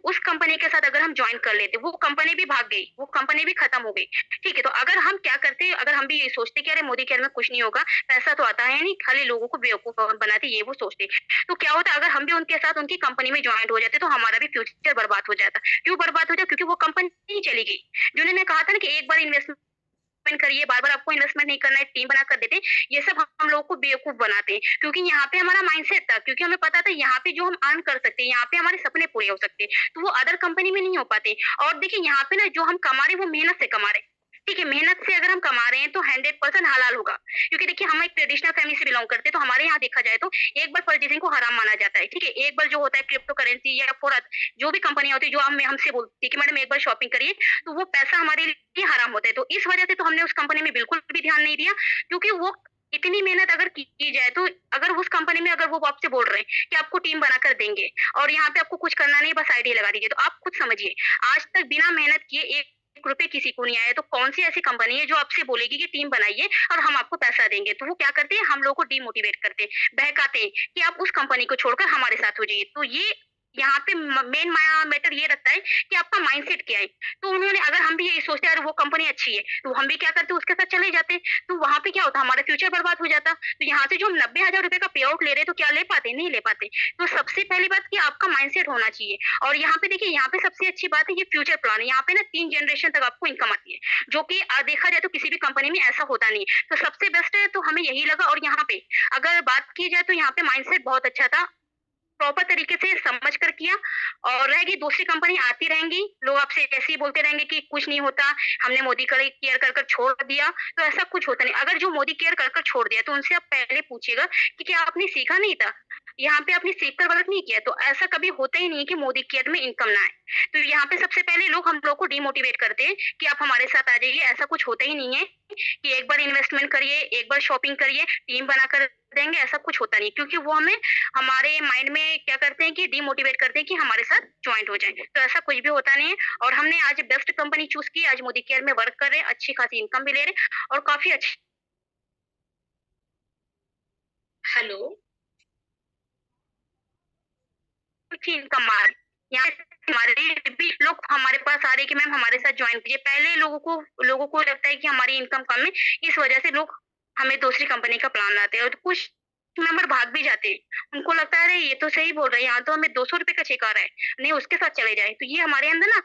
Speaker 2: उस कंपनी के साथ अगर हम जॉइन कर लेते, वो कंपनी भी भाग गई, वो कंपनी भी खत्म हो गई। ठीक है, तो अगर हम क्या करते, अगर हम भी ये सोचते कि अरे मोदी केयर में कुछ नहीं होगा, पैसा तो आता है नहीं, खाली लोगों को बेवकूफ बनाते, ये वो सोचते। तो क्या होता अगर हम भी उनके साथ उनकी कंपनी में जॉइन हो जाते, तो हमारा भी फ्यूचर बर्बाद हो जाता। क्यों बर्बाद हो जाता? क्योंकि वो कंपनी ही चली गई। जो उन्होंने कहा था ना कि एक बार इन्वेस्टमेंट करिए, बार-बार आपको इन्वेस्टमेंट नहीं करना है, टीम बना कर देते हैं, ये सब हम लोगों को बेवकूफ बनाते हैं। क्योंकि यहाँ पे हमारा माइंडसेट था, क्योंकि हमें पता था यहाँ पे जो हम अर्न कर सकते हैं, यहाँ पे हमारे सपने पूरे हो सकते हैं, तो वो अदर कंपनी में नहीं हो पाते। और देखिए यहाँ पे ना जो हम कमा रहे हैं, वो मेहनत से कमा रहे हैं। ठीक है, मेहनत से अगर हम कमा रहे हैं तो 100% हलाल होगा। क्योंकि देखिए हम एक ट्रेडिशनल फैमिली से बिलॉन्ग करते हैं, तो हमारे यहाँ देखा जाए तो एक बार परचेजिंग को हराम माना जाता है। ठीक है, एक बार जो होता है क्रिप्टो करेंसी या फॉरेक्स, जो भी कंपनियाँ होती है जो हमसे बोलती है कि मैडम एक बार शॉपिंग करिए, तो वो पैसा हमारे लिए हराम होता है। तो इस वजह से तो हमने उस कंपनी में बिल्कुल भी ध्यान नहीं दिया, क्योंकि वो इतनी मेहनत अगर की जाए, तो अगर उस कंपनी में अगर वो आपसे बोल रहे हैं कि आपको टीम बनाकर देंगे और यहाँ पे आपको कुछ करना नहीं, बस आईडी लगा दीजिए, तो आप खुद समझिए आज तक बिना मेहनत किए 1 रुपए किसी को नहीं आया, तो कौन सी ऐसी कंपनी है जो आपसे बोलेगी कि टीम बनाइए और हम आपको पैसा देंगे? तो वो क्या करते हैं, हम लोगों को डिमोटिवेट करते हैं, बहकाते हैं कि आप उस कंपनी को छोड़कर हमारे साथ हो जाइए। तो ये यहाँ पे मेन मैटर ये रहता है कि आपका माइंडसेट क्या है। तो उन्होंने, अगर हम भी यही सोचते हैं अरे वो कंपनी अच्छी है, तो हम भी क्या करते उसके साथ चले जाते, तो वहाँ पे क्या होता हमारा फ्यूचर बर्बाद हो जाता। तो यहाँ से जो हम 90,000 रुपए का पे आउट ले रहे हैं, तो क्या ले पाते? नहीं ले पाते। तो सबसे पहली बात कि आपका माइंडसेट होना चाहिए। और यहाँ पे देखिए, यहाँ पे सबसे अच्छी बात है ये फ्यूचर प्लान है। यहाँ पे ना 3 जनरेशन तक आपको इनकम आती है, जो कि देखा जाए तो किसी भी कंपनी में ऐसा होता नहीं है। तो सबसे बेस्ट है, तो हमें यही लगा। और यहाँ पे अगर बात की जाए तो यहाँ पे माइंडसेट बहुत अच्छा था, प्रॉपर तरीके से समझ कर किया। और रहेगी दूसरी कंपनी आती रहेंगी, लोग आपसे ऐसे ही बोलते रहेंगे कि कुछ नहीं होता, हमने मोदी केयर कर कर छोड़ दिया, तो ऐसा कुछ होता नहीं। अगर जो मोदी केयर कर कर छोड़ दिया, तो उनसे आप पहले पूछिएगा कि क्या आपने सीखा नहीं था, यहाँ पे आपने सीख कर वर्क नहीं किया? तो ऐसा कभी होता ही नहीं कि मोदी केयर में इनकम ना आए। तो यहाँ पे सबसे पहले लोग हम लोग को डिमोटिवेट करते हैं कि आप हमारे साथ आ जाइए, ऐसा कुछ होता ही नहीं है कि एक बार इन्वेस्टमेंट करिए, एक बार शॉपिंग करिए, टीम बनाकर देंगे, ऐसा कुछ होता नहीं। क्योंकि वो हमें हमारे माइंड में क्या करते हैं कि डिमोटिवेट करते हैं कि हमारे साथ जॉइंट हो जाएं। तो ऐसा कुछ भी होता नहीं है। और हमने आज बेस्ट कंपनी चूज की, आज मोदी केयर में वर्क कर रहे हैं, अच्छी खासी इनकम भी ले रहे हैं और काफी
Speaker 1: हेलो।
Speaker 2: अच्छी इनकम आ रही है। यहाँ पे हमारे भी लोग हमारे पास आ रहे हैं कि मैम हमारे साथ ज्वाइन कीजिए। पहले लोगों को लगता है कि हमारी इनकम कम है, इस वजह से लोग हमें दूसरी कंपनी का प्लान लाते हैं, और कुछ मेंबर भाग भी जाते हैं। उनको लगता है अरे ये तो सही बोल रहा है, यहाँ तो हमें 200 रुपए का चेक आ रहा है, नहीं उसके साथ चले जाए। तो ये हमारे अंदर ना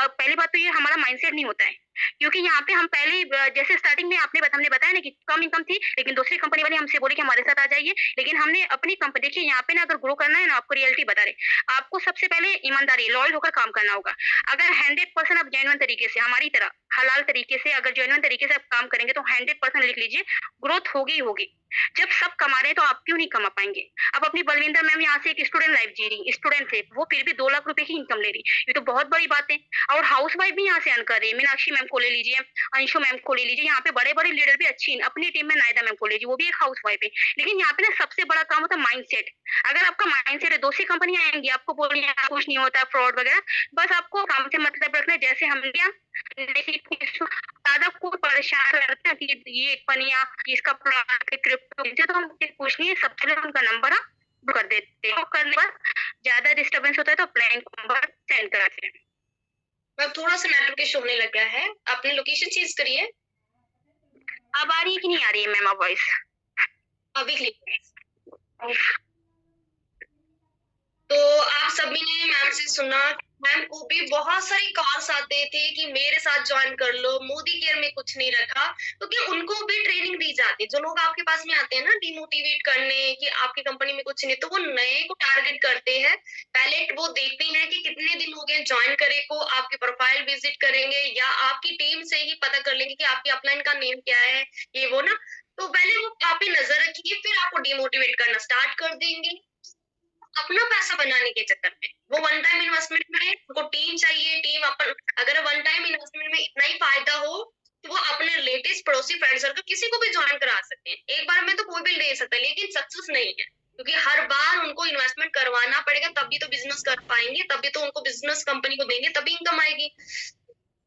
Speaker 2: पहली बात तो ये हमारा माइंडसेट नहीं होता है। क्योंकि यहाँ पे हम पहले जैसे स्टार्टिंग में हमने बताया ना कि कम इनकम थी, लेकिन दूसरी कंपनी वाले हमसे बोले कि हमारे साथ आ जाइए। लेकिन हमने अपनी कंपनी, देखिए यहाँ पे ना अगर ग्रो करना है ना, आपको रियलिटी बता रहे, आपको सबसे पहले ईमानदारी लॉयल होकर काम करना होगा। अगर 100% आप जेन्युइन तरीके से, हमारी तरह हलाल तरीके से, अगर जेन्युइन तरीके से आप काम करेंगे, तो 100% लिख लीजिए, ग्रोथ होगी ही होगी। जब सब कमा रहे हैं तो आप क्यों नहीं कमा पाएंगे? अब अपनी बलविंदर मैम यहाँ से एक स्टूडेंट लाइफ जी रही, स्टूडेंट थे, वो फिर भी 2 लाख रुपए की इनकम ले रही, ये तो बहुत बड़ी बात है। और हाउस वाइफ भी यहाँ से अर्न कर रही है, मीनाक्षी मैम को ले लीजिए, अंशु मैम को ले लीजिए, यहाँ पे बड़े बड़े लीडर भी अच्छी, अपनी टीम में नायदा मैम को लीजिए, वो भी एक हाउस वाइफ है। लेकिन यहाँ पे ना सबसे बड़ा काम होता है माइंडसेट। अगर आपका माइंडसेट है, दूसरी कंपनी आएंगी आपको बोलिए कुछ नहीं होता, फ्रॉड वगैरह, बस आपको काम से मतलब रखना है। जैसे हम लिया, ज्यादा को परेशान करते हैं कि ये कंपनियां इसका प्लान क्रिप्टो से, तो हम कुछ नहीं, सबसे पहले उनका नंबर कर देते हैं, करने के बाद ज्यादा डिस्टर्बेंस होता है तो प्लान नंबर सेंड करते हैं।
Speaker 1: अब थोड़ा सा नेटवर्क इशू होने लग गया है, आपने लोकेशन चेंज करी है?
Speaker 2: अब आ रही है कि नहीं आ रही है मैम वॉइस?
Speaker 1: अभी क्लियर। तो आप सभी ने मैम से सुना, मैम को भी बहुत सारे कॉल्स आते थे कि मेरे साथ ज्वाइन कर लो, मोदी केयर में कुछ नहीं रखा। तो क्या उनको भी ट्रेनिंग दी जाती है? जो लोग आपके पास में आते हैं ना डिमोटिवेट करने कि आपकी कंपनी में कुछ नहीं, तो वो नए को टारगेट करते हैं। पहले वो देखते हैं कि कितने दिन हो गए ज्वाइन करे को, आपकी प्रोफाइल विजिट करेंगे या आपकी टीम से ही पता कर लेंगे कि आपकी अपलाइन का नेम क्या है, ये वो ना। तो पहले वो आप पे नजर रखिए, फिर आपको डिमोटिवेट करना स्टार्ट कर देंगे अपना पैसा बनाने के चक्कर में। वो वन टाइम इन्वेस्टमेंट में उनको टीम चाहिए, टीम अपन, अगर वन टाइम इन्वेस्टमेंट में इतना ही फायदा हो वो अपने रिलेटिव, पड़ोसी, फ्रेंड सर्कल किसी को भी ज्वाइन करा सकते हैं। एक बार में तो कोई भी ले सकता है, लेकिन सक्सेस नहीं है, क्योंकि हर बार उनको इन्वेस्टमेंट करवाना पड़ेगा, तभी तो बिजनेस कर पाएंगे, तभी तो उनको बिजनेस कंपनी को देंगे, तभी इनकम आएगी।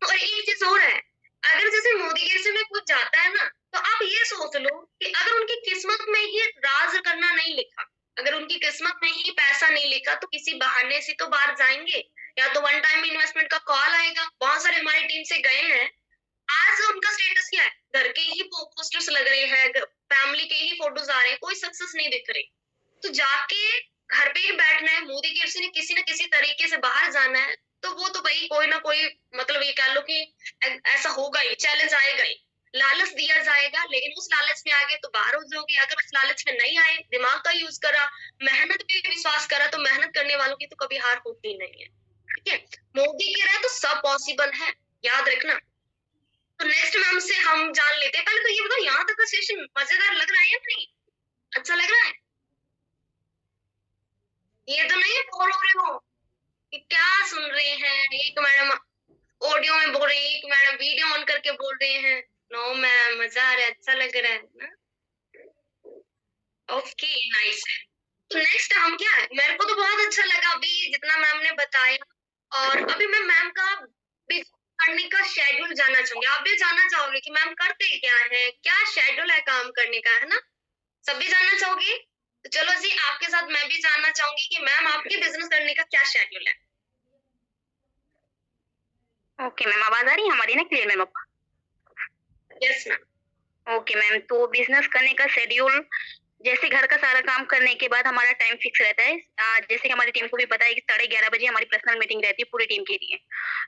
Speaker 1: और एक चीज और है, अगर जैसे मोदी केयर में कुछ जाता है ना, तो आप ये सोच लो कि अगर उनकी किस्मत में ही राज करना नहीं लिखा, अगर उनकी किस्मत में ही पैसा नहीं लिखा, तो किसी बहाने से तो बाहर जाएंगे, या तो वन टाइम इन्वेस्टमेंट का कॉल आएगा। बहुत सारे हमारी टीम से गए हैं, आज उनका स्टेटस क्या है, घर के ही पोस्टर्स लग रहे हैं, फैमिली के ही फोटोज आ रहे हैं, कोई सक्सेस नहीं दिख रही। तो जाके घर पे ही बैठना है, मोदी केयर से किसी न किसी तरीके से बाहर जाना है, तो वो तो भाई कोई ना कोई, मतलब ये कह लो कि ऐसा होगा ही, चैलेंज आएगा ही, लालच दिया जाएगा, लेकिन उस लालच में आगे तो बाहर हो जाओगे। अगर उस लालच में नहीं आए, दिमाग का यूज करा, मेहनत पे विश्वास करा, तो मेहनत करने वालों की तो कभी हार होती नहीं है। ठीक है, मोदी केयर है तो सब पॉसिबल है, याद रखना। तो नेक्स्ट मैम से हम जान लेते हैं। पहले तो ये बताओ, यहाँ तक का सेशन मजेदार लग रहा है या नहीं, अच्छा लग रहा है? ये तो नहीं बोल रहे हो कि क्या सुन रहे हैं, एक मैडम ऑडियो में बोल रही है, एक मैडम वीडियो ऑन करके बोल रहे हैं। नो मैम, मजा आ रहा है, अच्छा लग रहा है ना। ओके, नाइस है। तो नेक्स्ट हम क्या है, मेरे को तो बहुत अच्छा लगा अभी जितना मैम ने बताया। और अभी मैं मैम का करने का शेड्यूल जानना चाहूंगी। आप भी जानना चाहोगे कि मैम करते क्या है, क्या शेड्यूल है काम करने का, है ना? सब भी जानना चाहोगे? तो चलो जी, आपके साथ मैं भी जानना चाहूंगी कि मैम आपके बिजनेस करने का क्या शेड्यूल है।
Speaker 2: ओके मैम, आवाज आ रही है हमारी ना क्लियर मैम आपको?
Speaker 1: Yes ma'am.
Speaker 2: ओके मैम, तो बिजनेस करने का शेड्यूल, जैसे घर का सारा काम करने के बाद हमारा टाइम फिक्स रहता है। जैसे कि हमारी टीम को भी पता है कि 11:30 बजे हमारी पर्सनल मीटिंग रहती है पूरी टीम के लिए।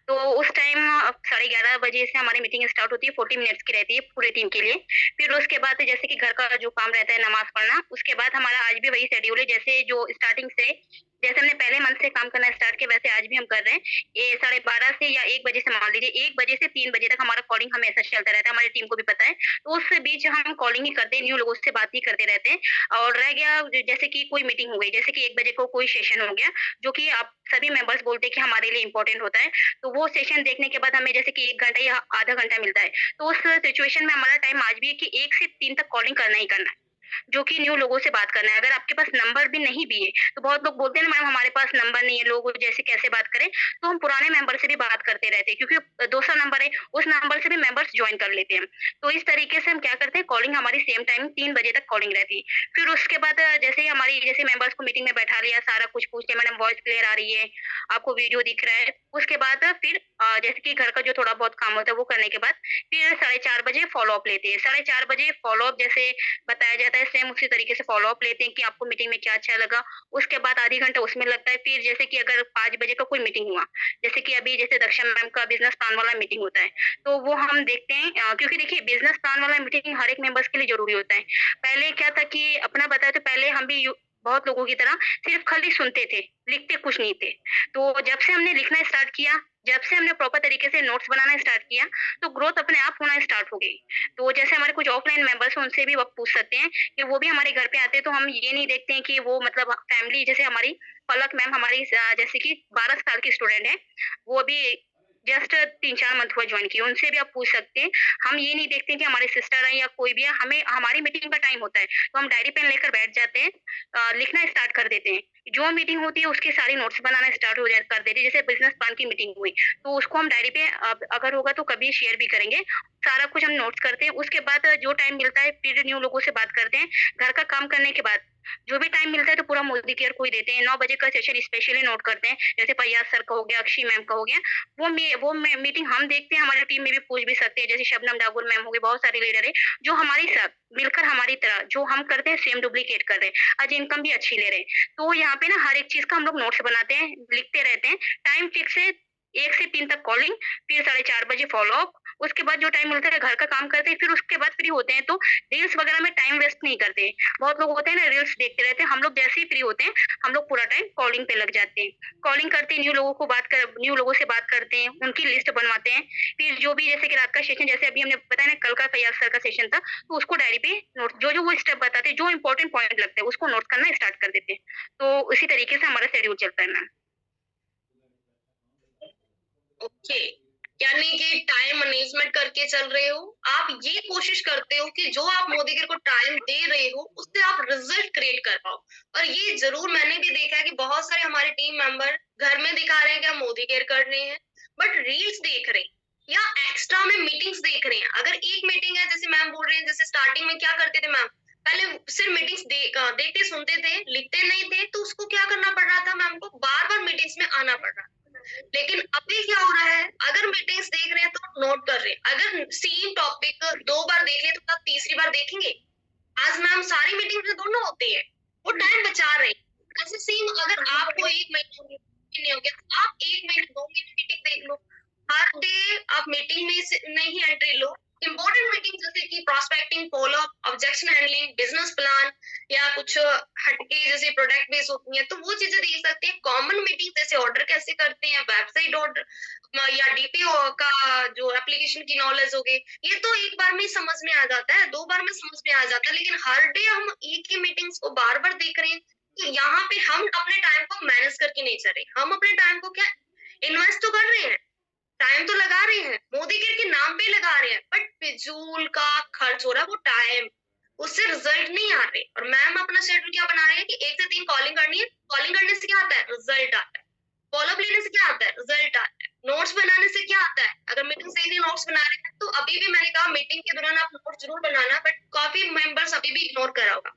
Speaker 2: तो उस टाइम 11:30 बजे से हमारी मीटिंग स्टार्ट होती है, 40 मिनट्स की रहती है पूरी टीम के लिए। फिर उसके बाद जैसे कि घर का जो काम रहता है, नमाज पढ़ना, उसके बाद हमारा आज भी वही शेड्यूल है, जैसे जो स्टार्टिंग से, जैसे हमने पहले मंथ से काम करना स्टार्ट किया, वैसे आज भी हम कर रहे हैं। ये 12:30 से या 1 बजे से, मान लीजिए 1 बजे से 3 बजे तक हमारा कॉलिंग हमेशा चलता रहता है, हमारी टीम को भी पता है। तो उस बीच हम कॉलिंग ही करते हैं, न्यू लोगों से बात ही करते रहते हैं। और रह गया जैसे कि कोई मीटिंग हो गई, जैसे कि 1 बजे को कोई सेशन हो गया, जो कि आप सभी मेंबर्स बोलते हैं कि हमारे लिए इम्पोर्टेंट होता है, तो वो सेशन देखने के बाद हमें जैसे कि 1 घंटा या आधा घंटा मिलता है। तो उस सिचुएशन में हमारा टाइम आज भी है कि 1 से 3 तक कॉलिंग करना ही करना है, जो कि न्यू लोगों से बात करना है। अगर आपके पास नंबर भी नहीं भी है, तो बहुत लोग बोलते हैं ना मैम हमारे पास नंबर नहीं है, लोग जैसे कैसे बात करें, तो हम पुराने मेंबर से भी बात करते रहते हैं, क्योंकि दूसरा नंबर है, उस नंबर से भी मेंबर्स ज्वाइन कर लेते हैं। तो इस तरीके से हम क्या करते हैं, कॉलिंग हमारी सेम टाइम 3 बजे तक कॉलिंग रहती है। फिर उसके बाद जैसे ही हमारी, जैसे मेंबर्स को मीटिंग में बैठा लिया, सारा कुछ पूछ लिया, मैडम वॉइस क्लियर आ रही है, आपको वीडियो दिख रहा है, उसके बाद फिर जैसे कि घर का जो थोड़ा बहुत काम होता है वो करने के बाद फिर 4:30 बजे फॉलो अप लेते हैं। 4:30 बजे फॉलो अप जैसे बताया जाता है, सेम उसी तरीके से फॉलो अप लेते हैं कि आपको मीटिंग में क्या अच्छा लगा। उसके बाद आधी घंटा उसमें लगता है। फिर जैसे कि अगर 5 बजे का कोई मीटिंग हुआ, जैसे कि अभी जैसे दक्षा मैम का बिजनेस प्लान वाला मीटिंग होता है, तो वो हम देखते हैं, क्योंकि देखिए बिजनेस प्लान वाला मीटिंग हर एक मेंबर्स के लिए जरूरी होता है। पहले क्या था कि अपना बताया, तो पहले हम भी बहुत लोगों की तरह सिर्फ खाली सुनते थे, लिखते कुछ नहीं थे। तो जब से हमने लिखना स्टार्ट किया, जब से हमने प्रॉपर तरीके से नोट्स बनाना स्टार्ट किया, तो ग्रोथ अपने आप होना स्टार्ट हो गई। तो जैसे हमारे कुछ ऑफलाइन मेंबर्स हैं, उनसे भी आप पूछ सकते हैं कि वो भी हमारे घर पे आते हैं, तो हम ये नहीं देखते हैं कि वो मतलब फैमिली, जैसे हमारी पलक मैम हमारी जैसे कि 12 साल की स्टूडेंट है, वो अभी जस्ट 3-4 मंथ हुआ ज्वाइन की, उनसे भी आप पूछ सकते हैं। हम ये नहीं देखते कि हमारे सिस्टर है या कोई भी है, हमें हमारी मीटिंग का टाइम होता है, तो हम डायरी पेन लेकर बैठ जाते हैं, लिखना स्टार्ट कर देते हैं। जो मीटिंग होती है उसकी सारी नोट्स बनाना स्टार्ट हो जाए कर देते हैं। जैसे बिजनेस प्लान की मीटिंग हुई, तो उसको हम डायरी पे अगर होगा तो कभी शेयर भी करेंगे। सारा कुछ हम नोट्स करते हैं। उसके बाद जो टाइम मिलता है फिर न्यू लोगों से बात करते हैं। घर का काम करने के बाद जो भी टाइम मिलता है तो पूरा मोदी केयर को ही देते हैं। 9 बजे का सेशन स्पेशली नोट करते हैं, जैसे फैयाज सर का हो गया, अक्षी मैम का हो गया, मीटिंग हम देखते हैं। हमारी टीम में भी पूछ भी सकते हैं, जैसे शबनम डागुर मैम हो गए, बहुत सारे लीडर है जो हमारे साथ मिलकर हमारी तरह जो हम करते हैं सेम डुप्लीकेट कर रहे हैं, आज इनकम भी अच्छी ले रहे हैं। तो यहाँ पे ना हर एक चीज का हम लोग नोट्स बनाते हैं, लिखते रहते हैं। टाइम फिक्स है 1 से 3 तक कॉलिंग, फिर 4:30 बजे फॉलो अप। उसके बाद जो टाइम मिलता है घर का काम करते हैं, फिर उसके बाद फ्री होते हैं तो रील्स वगैरह में टाइम वेस्ट नहीं करते। बहुत लोग होते हैं ना रील्स देखते रहते हैं, हम लोग जैसे ही फ्री होते हैं हम लोग पूरा टाइम कॉलिंग पे लग जाते हैं। कॉलिंग करते हैं, न्यू लोगों से बात करते हैं, उनकी लिस्ट बनवाते हैं। फिर जो भी जैसे कि रात का सेशन, जैसे अभी हमने बताया ना कल का फैयाज सर का सेशन था, तो उसको डायरी पे नोट, जो जो वो स्टेप बताते हैं, जो इंपॉर्टेंट पॉइंट लगते हैं उसको नोट करना स्टार्ट कर देते हैं। तो उसी तरीके से हमारा शेड्यूल चलता है मैम।
Speaker 1: ओके, यानी कि टाइम मैनेजमेंट करके चल रहे हो, आप ये कोशिश करते हो कि जो आप मोदीगिर को टाइम दे रहे हो उससे आप रिजल्ट क्रिएट कर पाओ। और ये जरूर मैंने भी देखा है कि बहुत सारे हमारे टीम मेंबर घर में दिखा रहे हैं कि हम मोदी केयर कर रहे हैं, बट रील्स देख रहे हैं या एक्स्ट्रा में मीटिंग्स देख रहे हैं। अगर एक मीटिंग है, जैसे मैम बोल रहे हैं, जैसे स्टार्टिंग में क्या करते थे मैम, पहले सिर्फ मीटिंग्स देखते सुनते थे, लिखते नहीं थे, तो उसको क्या करना पड़ रहा था मैम को, बार बार मीटिंग्स में आना पड़ रहा। लेकिन अभी क्या हो रहा है, अगर मीटिंग्स देख रहे हैं तो नोट कर रहे हैं, अगर सेम टॉपिक 2 बार देख रहे तो आप तीसरी बार देखेंगे। आज मैम सारी मीटिंग में दोनों होती है, वो टाइम बचा रहे हैं। ऐसे सेम अगर आपको 1 महीने नहीं हो गया तो आप 1 महीने 2 महीने मीटिंग देख लो, हर डे आप मीटिंग में नहीं एंट्री लो। इंपॉर्टेंट मीटिंग जैसे कि prospecting, follow up, objection handling, business plan या कुछ हटके जैसे प्रोडक्ट बेस होती है, तो वो चीजें देख सकते हैं। कॉमन मीटिंग जैसे ऑर्डर कैसे करते हैं, वेबसाइट ऑर्डर या डीपीओ का जो एप्लीकेशन की नॉलेज हो गई, ये तो एक बार में ही समझ में आ जाता है, 2 बार में समझ में आ जाता है। लेकिन हर डे हम एक ही मीटिंग्स को बार बार देख रहे हैं, तो यहाँ पे हम अपने टाइम को मैनेज करके नहीं चल रहे। हम अपने टाइम को क्या इन्वेस्ट तो कर रहे हैं, टाइम तो लगा रहे हैं, मोदी के नाम पे लगा रहे हैं, बट फिजूल का खर्च हो रहा है वो टाइम, उससे रिजल्ट नहीं आ रहे। और मैम अपना शेड्यूल क्या बना रहे हैं कि 1 से 3 कॉलिंग करनी है, कॉलिंग करने से क्या आता है, रिजल्ट आता है। फॉलोअप लेने से क्या आता है, रिजल्ट आता है। नोट्स बनाने से क्या आता है, अगर मीटिंग से ही नोट्स बना रहे हैं तो अभी भी मैंने कहा मीटिंग के दौरान आप नोट्स जरूर बनाना, बट काफी मेंबर्स अभी भी इग्नोर करा होगा।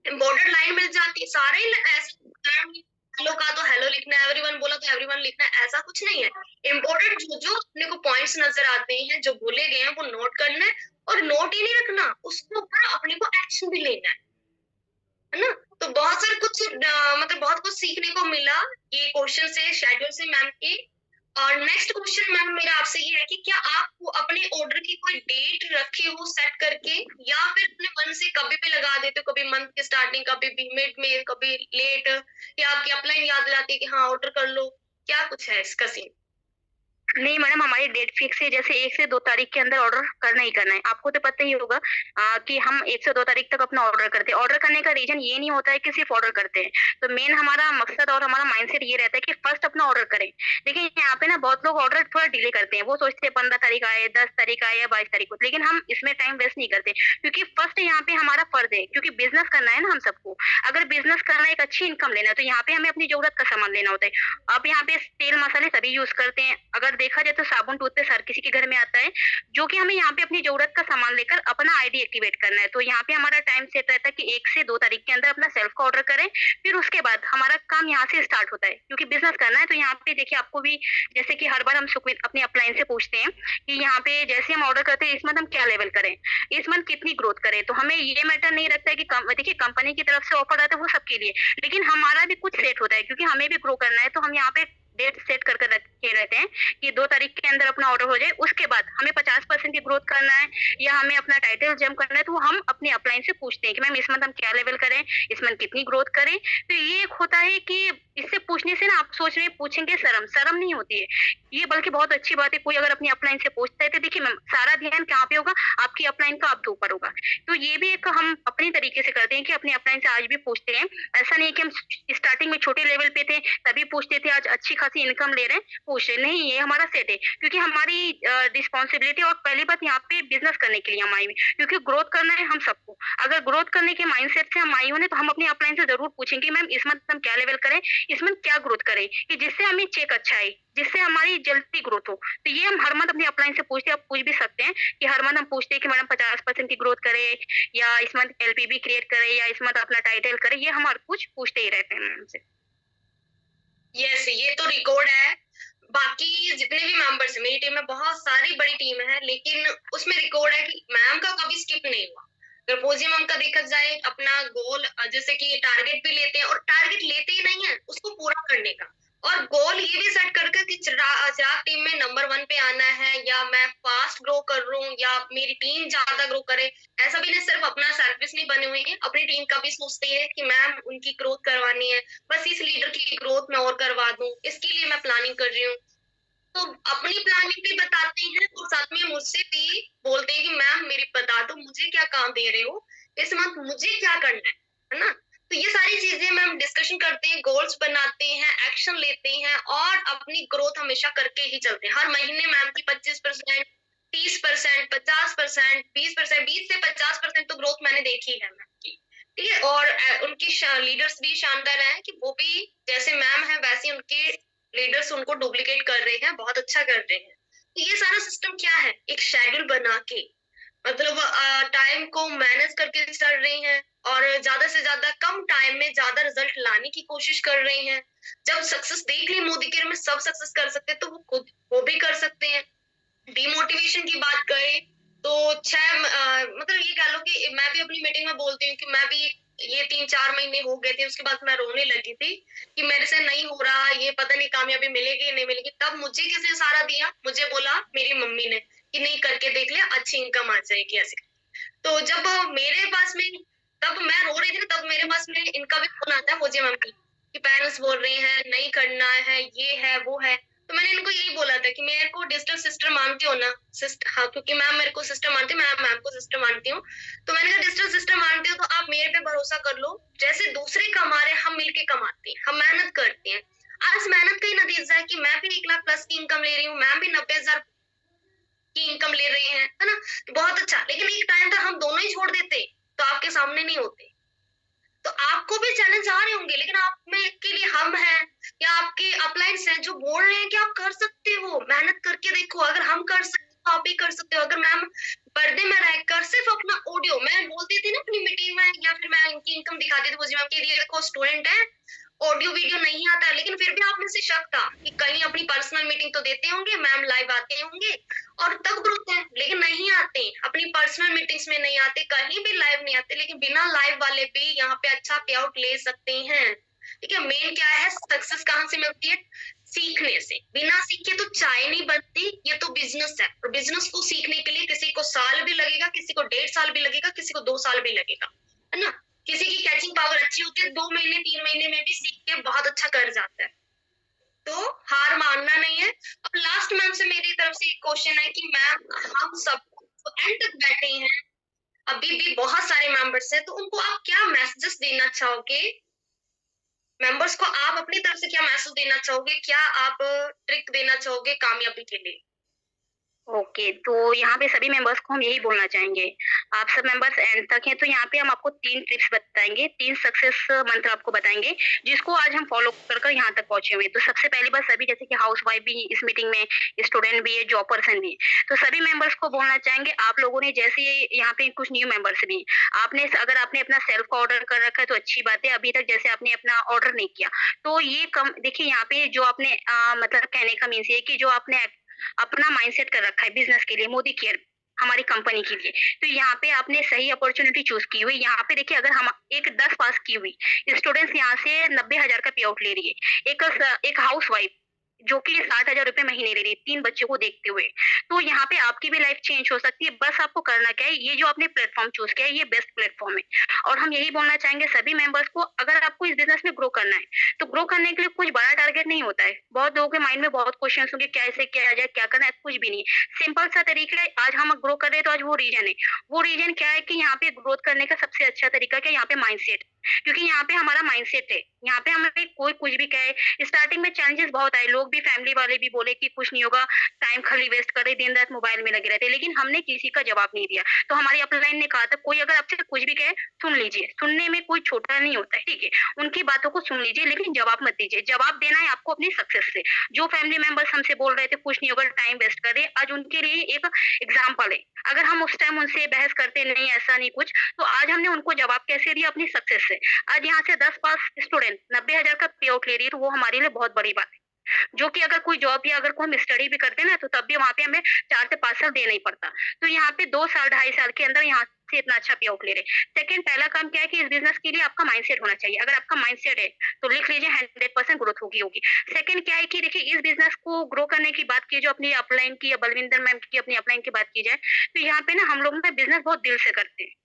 Speaker 1: इम्पोर्टेंट लाइन मिल जाती है, सारे ऐसे हेलो का तो हेलो लिखना है, एवरीवन बोला तो एवरीवन लिखना है, ऐसा कुछ नहीं है। इम्पोर्टेंट जो जो अपने को पॉइंट्स नजर आते हैं, जो बोले गए हैं, वो नोट करना है। और नोट ही नहीं रखना, उसके ऊपर अपने को एक्शन भी लेना है ना। तो बहुत सारे कुछ मतलब बहुत कुछ सीखने को मिला ये क्वेश्चन से, शेड्यूल से मैम के। और नेक्स्ट क्वेश्चन मैम मेरा आपसे ये है कि क्या आप अपने ऑर्डर की कोई डेट रखे हो सेट करके, या फिर अपने मन से कभी भी लगा देते हो, कभी मंथ की स्टार्टिंग, कभी भी मिड में, कभी लेट, या आपकी अपलाइन याद दिलाती है कि हाँ ऑर्डर कर लो, क्या कुछ है इसका सीन?
Speaker 2: नहीं मैडम, हमारी डेट फिक्स है, जैसे 1 से 2 तारीख के अंदर ऑर्डर करना ही करना है। आपको तो पता ही होगा कि हम 1 से 2 तारीख तक अपना ऑर्डर करते हैं। ऑर्डर करने का रीजन ये नहीं होता है कि सिर्फ ऑर्डर करते हैं, तो मेन हमारा मकसद और हमारा माइंडसेट ये रहता है कि फर्स्ट अपना ऑर्डर करें। लेकिन यहाँ पे ना बहुत लोग ऑर्डर थोड़ा डिले करते हैं, वो सोचते हैं 15 तारीख आए, 10 तारीख आए या 22 तारीख को, लेकिन हम इसमें टाइम वेस्ट नहीं करते, क्योंकि फर्स्ट यहाँ पे हमारा फर्ज है, क्योंकि बिजनेस करना है ना हम सबको। अगर बिजनेस करना है, एक अच्छी इनकम लेना है, तो यहाँ पे हमें अपनी जरूरत का सामान लेना होता है। अब यहाँ पे तेल मसाले सभी यूज करते हैं, अगर देखा जाए तो साबुन टूथपेस्ट हर किसी के घर में आता है, जो कि हमें यहाँ पे अपनी जरूरत का सामान लेकर अपना आईडी एक्टिवेट करना है। तो यहाँ पे हमारा टाइम सेट रहता है कि 1 से 2 तारीख के अंदर अपना सेल्फ का ऑर्डर करें, फिर उसके बाद हमारा काम यहाँ से स्टार्ट होता है, क्योंकि बिजनेस करना है। तो यहाँ पे देखिए, आपको भी जैसे कि हर बार हम सुखवित अपने अपलाइन से पूछते हैं कि यहाँ पे जैसे हम ऑर्डर करते हैं, इस मंथ हम क्या लेवल करें, इस मंथ कितनी ग्रोथ करें। तो हमें ये मैटर नहीं रखता है कि देखिए कंपनी की तरफ से ऑफर आता है वो सबके लिए, लेकिन हमारा भी कुछ सेट होता है, क्योंकि हमें भी ग्रो करना है। तो हम यहाँ पे डेट सेट कर रखे रहते हैं कि 2 तारीख के अंदर अपना ऑर्डर हो जाए, उसके बाद हमें 50% की ग्रोथ करना है या हमें अपना टाइटल जंप करना है, तो हम अपने अपलाइन से पूछते हैं कि मैम इस मंथ हम क्या लेवल करें, इस मंथ कितनी ग्रोथ करें। तो ये एक होता है कि इससे पूछने से ना आप सोच रहे पूछेंगे, शर्म शर्म नहीं होती है ये, बल्कि बहुत अच्छी बात है। कोई अगर अपनी अपलाइन से पूछता है तो देखिए मैम, सारा ध्यान कहाँ पे होगा, आपकी अपलाइन का आपके ऊपर होगा। तो ये भी एक हम अपनी तरीके से करते हैं कि अपनी अपलाइन से आज भी पूछते हैं। ऐसा नहीं कि हम स्टार्टिंग में छोटे लेवल पे थे तभी पूछते थे, आज अच्छी खासी इनकम ले रहे हैं पूछ रहे नहीं, ये हमारा सेट है, क्योंकि हमारी रिस्पॉन्सिबिलिटी। और पहली बात, यहाँ पे बिजनेस करने के लिए हम आए हुए, क्योंकि ग्रोथ करना है हम सबको। अगर ग्रोथ करने के माइंडसेट से हम आए हुए तो हम अपने अपलाइन से जरूर पूछेंगे मैम इस मंथ हम क्या लेवल करें, इसमें क्या ग्रोथ करें, कि जिससे हमें चेक अच्छा है, जिससे हमारी जल्दी ग्रोथ हो। तो ये हम हर मंथ अपने अपलाइन से पूछते हैं। आप पूछ भी सकते हैं कि हर मंथ हम पूछते हैं कि मैडम 50% की ग्रोथ करें, या इस मंथ एलपीबी क्रिएट करें, या इस मंथ अपना टाइटल करें। ये हम हर कुछ पूछते ही रहते हैं मैम से।
Speaker 1: यस, ये तो रिकॉर्ड है। बाकी जितने भी मेंबर्स हैं मेरी टीम में, बहुत सारी बड़ी टीम है, लेकिन उसमें रिकॉर्ड है कि मैम का कभी स्किप नहीं हुआ। अगर पोजिया मैम का देखा जाए, अपना गोल जैसे कि टारगेट भी लेते हैं, और टारगेट लेते ही नहीं है उसको पूरा करने का, और गोल ये भी सेट करके कि चिराग टीम में नंबर 1 पे आना है, या मैं फास्ट ग्रो कर रहा हूँ, या मेरी टीम ज्यादा ग्रो करे। ऐसा भी नहीं सिर्फ अपना सर्विस नहीं बने हुए हैं, अपनी टीम का भी सोचते हैं कि मैम उनकी ग्रोथ करवानी है, बस इस लीडर की ग्रोथ मैं और करवा दूं, इसके लिए मैं प्लानिंग कर रही हूँ। तो अपनी प्लानिंग भी बताते हैं, और साथ में मुझसे भी बोलते हैं कि मैम मेरी बता दो मुझे क्या काम दे रहे हो, इस मंथ मुझे क्या करना है ना। तो ये सारी चीजें मैम डिस्कशन करते हैं, गोल्स बनाते हैं, एक्शन लेते हैं और अपनी ग्रोथ हमेशा करके ही चलते हैं। हर महीने मैम की 25%, 30%, 50%, 20%, 20 से 50% तो ग्रोथ मैंने देखी है मैम की। ठीक है, और उनकी लीडर्स भी शानदार हैं कि वो भी जैसे मैम है वैसे उनके लीडर्स उनको डुप्लीकेट कर रहे हैं, बहुत अच्छा कर रहे हैं। तो ये सारा सिस्टम क्या है, एक शेड्यूल बना के, मतलब टाइम को मैनेज करके चल रहे हैं और ज्यादा से ज्यादा कम टाइम में ज्यादा रिजल्ट लाने की कोशिश कर रहे हैं। जब सक्सेस देख ली मोदी केयर में सब सक्सेस कर सकते हैं, तो वो खुद वो भी कर सकते हैं। डिमोटिवेशन की बात करें तो मतलब ये कह लो कि मैं भी अपनी मीटिंग में बोलती हूँ कि मैं भी ये 3-4 महीने हो गए थे, उसके बाद मैं रोने लगी थी कि मेरे से नहीं हो रहा, ये पता नहीं कामयाबी मिलेगी या नहीं मिलेगी। तब मुझे किसने सहारा दिया, मुझे बोला मेरी मम्मी ने कि नहीं करके देख ले, अच्छी इनकम आ जाएगी ऐसे। तो जब मेरे पास में, तब मैं रो रही थी, तब मेरे पास में इनका भी फोन आता है मुझे मम्मी कि पेरेंट्स बोल रहे हैं नहीं करना है, ये है वो है। तो मैंने इनको यही बोला था कि मेरे को डिजिटल सिस्टर मानती हो ना, सिस्टर, हाँ, क्योंकि मैम मेरे को सिस्टर मानती हूँ, मैं मैम को सिस्टर मानती हूँ। तो मैंने कहा डिजिटल सिस्टर मानती हो तो आप मेरे पे भरोसा कर लो, जैसे दूसरे कमा रहे हम मिलके कमाते हैं, हम मेहनत करते हैं। आज मेहनत का ही नतीजा है कि मैं भी 1 लाख प्लस की इनकम ले रही हूँ, मैम भी 90,000 की इनकम ले रहे हैं, है ना। तो बहुत अच्छा, लेकिन एक टाइम था हम दोनों ही छोड़ देते तो आपके सामने नहीं होते। तो आपको भी चैलेंज आ रहे होंगे, लेकिन आप में के लिए हम हैं या आपके अपलाइंस हैं जो बोल रहे हैं कि आप कर सकते हो, मेहनत करके देखो, अगर हम कर सकते हो आप भी कर सकते हो। अगर मैम पर्दे में रहकर सिर्फ अपना ऑडियो, मैं बोलती थी ना अपनी मीटिंग में या फिर मैं इनकी इनकम दिखाती थी मुझे मैम की, देखो स्टूडेंट है, ऑडियो वीडियो नहीं आता है, लेकिन फिर भी आप में से शक था कि कहीं अपनी पर्सनल मीटिंग तो देते होंगे, मैम लाइव आते होंगे और तब ग्रुप है, लेकिन नहीं आते, अपनी पर्सनल मीटिंग्स में नहीं आते, कहीं भी लाइव नहीं आते, लेकिन बिना लाइव वाले भी यहाँ पे अच्छा पे आउट ले सकते हैं। ठीक है, मेन क्या है, सक्सेस कहाँ से मिलती है, सीखने से। बिना सीखे तो चाय नहीं बनती, ये तो बिजनेस है, और बिजनेस को सीखने के लिए किसी को साल भी लगेगा, किसी को 1.5 साल भी लगेगा, किसी को 2 साल भी लगेगा, है ना। किसी की कैचिंग पावर अच्छी होती है, 2 महीने 3 महीने में भी सीख के बहुत अच्छा कर जाता है। तो हार मानना नहीं है। अब लास्ट मैम से मेरी तरफ से एक क्वेश्चन है कि मैम हम सब एंड तक बैठे हैं, अभी भी बहुत सारे मेंबर्स हैं, तो उनको आप क्या मैसेजेस देना चाहोगे, मेंबर्स को आप अपनी तरफ से क्या मैसेज देना चाहोगे, क्या आप ट्रिक देना चाहोगे कामयाबी के लिए?
Speaker 2: ओके, तो यहाँ पे सभी मेंबर्स को हम यही बोलना चाहेंगे, आप सब मेंबर्स एंड तक हैं, तो यहाँ पे हम आपको 3 टिप्स बताएँगे, 3 सक्सेस मंत्र आपको बताएँगे, जिसको आज हम फॉलो कर कर यहाँ तक पहुँचे हुए हैं। तो सबसे पहली बात, सभी जैसे कि हाउसवाइफ भी इस मीटिंग में, स्टूडेंट भी है, जॉब पर्सन भी है, तो सभी मेंबर्स को बोलना चाहेंगे, आप लोगों ने जैसे यहाँ पे कुछ न्यू मेंबर्स भी हैं, आपने अगर आपने अपना सेल्फ का ऑर्डर कर रखा है तो अच्छी बात है, अभी तक जैसे आपने अपना ऑर्डर नहीं किया, तो ये कम देखिए यहाँ पे जो आपने मतलब कहने का मीन्स ये है कि जो आपने अपना माइंडसेट कर रखा है बिजनेस के लिए, मोदी केयर हमारी कंपनी के लिए, तो यहाँ पे आपने सही अपॉर्चुनिटी चूज की हुई। यहाँ पे देखिए, अगर हम एक 10 पास की हुई स्टूडेंट्स यहाँ से 90,000 का पे आउट ले रही है, एक हाउस वाइफ जो कि 60,000 रुपए महीने ले रही है 3 बच्चों को देखते हुए, तो यहाँ पे आपकी भी लाइफ चेंज हो सकती है। बस आपको करना क्या है, ये जो आपने प्लेटफॉर्म चूज किया है ये बेस्ट प्लेटफॉर्म है। और हम यही बोलना चाहेंगे सभी मेंबर्स को, अगर आपको इस बिजनेस में ग्रो करना है तो ग्रो करने के लिए कुछ बड़ा टारगेट नहीं होता है। बहुत लोगों के माइंड में बहुत क्वेश्चन होंगे, कैसे किया जाए, क्या करना है, कुछ भी नहीं। सिंपल सा तरीका है, आज हम ग्रो कर रहे हैं तो आज वो रीजन है। वो रीजन क्या है कि यहाँ पे ग्रोथ करने का सबसे अच्छा तरीका क्या है, यहाँ पे माइंडसेट, क्योंकि यहाँ पे हमारा माइंडसेट है। यहाँ पे हमें कोई कुछ भी कहे, स्टार्टिंग में चैलेंजेस बहुत आए, लोग भी, फैमिली वाले भी बोले कि कुछ नहीं होगा, टाइम खाली वेस्ट करे, दिन रात मोबाइल में लगे रहते, लेकिन हमने किसी का जवाब नहीं दिया। तो हमारी अपलाइन ने कहा था, कोई अगर आपसे कुछ भी कहे सुन लीजिए, सुनने में कोई छोटा नहीं होता है, ठीक है, उनकी बातों को सुन लीजिए, लेकिन जवाब मत दीजिए। जवाब देना है आपको अपनी सक्सेस से। जो फैमिली मेंबर्स हमसे बोल रहे थे कुछ नहीं होगा, टाइम वेस्ट कर रहे, आज उनके लिए एक एग्जाम्पल है। अगर हम उस टाइम उनसे बहस करते नहीं, ऐसा नहीं कुछ, तो आज हमने उनको जवाब कैसे दिया, अपनी सक्सेस से। आज यहाँ से 10 पास स्टूडेंट 90,000 का पे आउट ले रही है, तो वो हमारे लिए बहुत बड़ी बात है। जो कि अगर कोई जॉब या अगर कोई हम स्टडी भी करते हैं ना, तो तब भी वहाँ पे हमें 4 से 5 साल देना ही पड़ता। तो यहाँ पे 2 साल 2.5 साल के अंदर यहाँ से इतना अच्छा पे आउट ले रहे। सेकंड, पहला काम क्या है कि इस बिजनेस के लिए आपका माइंडसेट होना चाहिए। अगर आपका माइंडसेट है तो लिख लीजिए 100% ग्रोथ होगी। सेकंड क्या है कि देखिए, इस बिजनेस को ग्रो करने की बात की, जो अपनी अपलाइन की या बलविंदर मैम की अपनी अपलाइन की बात की जाए, तो यहाँ पे ना हम लोग ना बिजनेस बहुत दिल से करते हैं।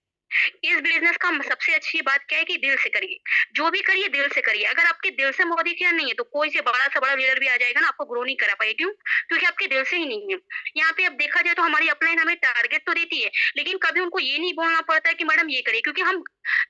Speaker 2: इस बिजनेस का सबसे अच्छी बात क्या है कि दिल से करिए, जो भी करिए दिल से करिए। अगर आपके दिल से मोदी केयर नहीं है तो कोई से बड़ा लीडर भी आ जाएगा ना, आपको ग्रो नहीं करा पाएगा। क्यों? क्योंकि आपके दिल से ही नहीं है। यहाँ पे अब देखा जाए तो हमारी अपलाइन हमें टारगेट तो देती है, लेकिन कभी उनको ये नहीं बोलना पड़ता है कि मैडम ये करिए, क्योंकि हम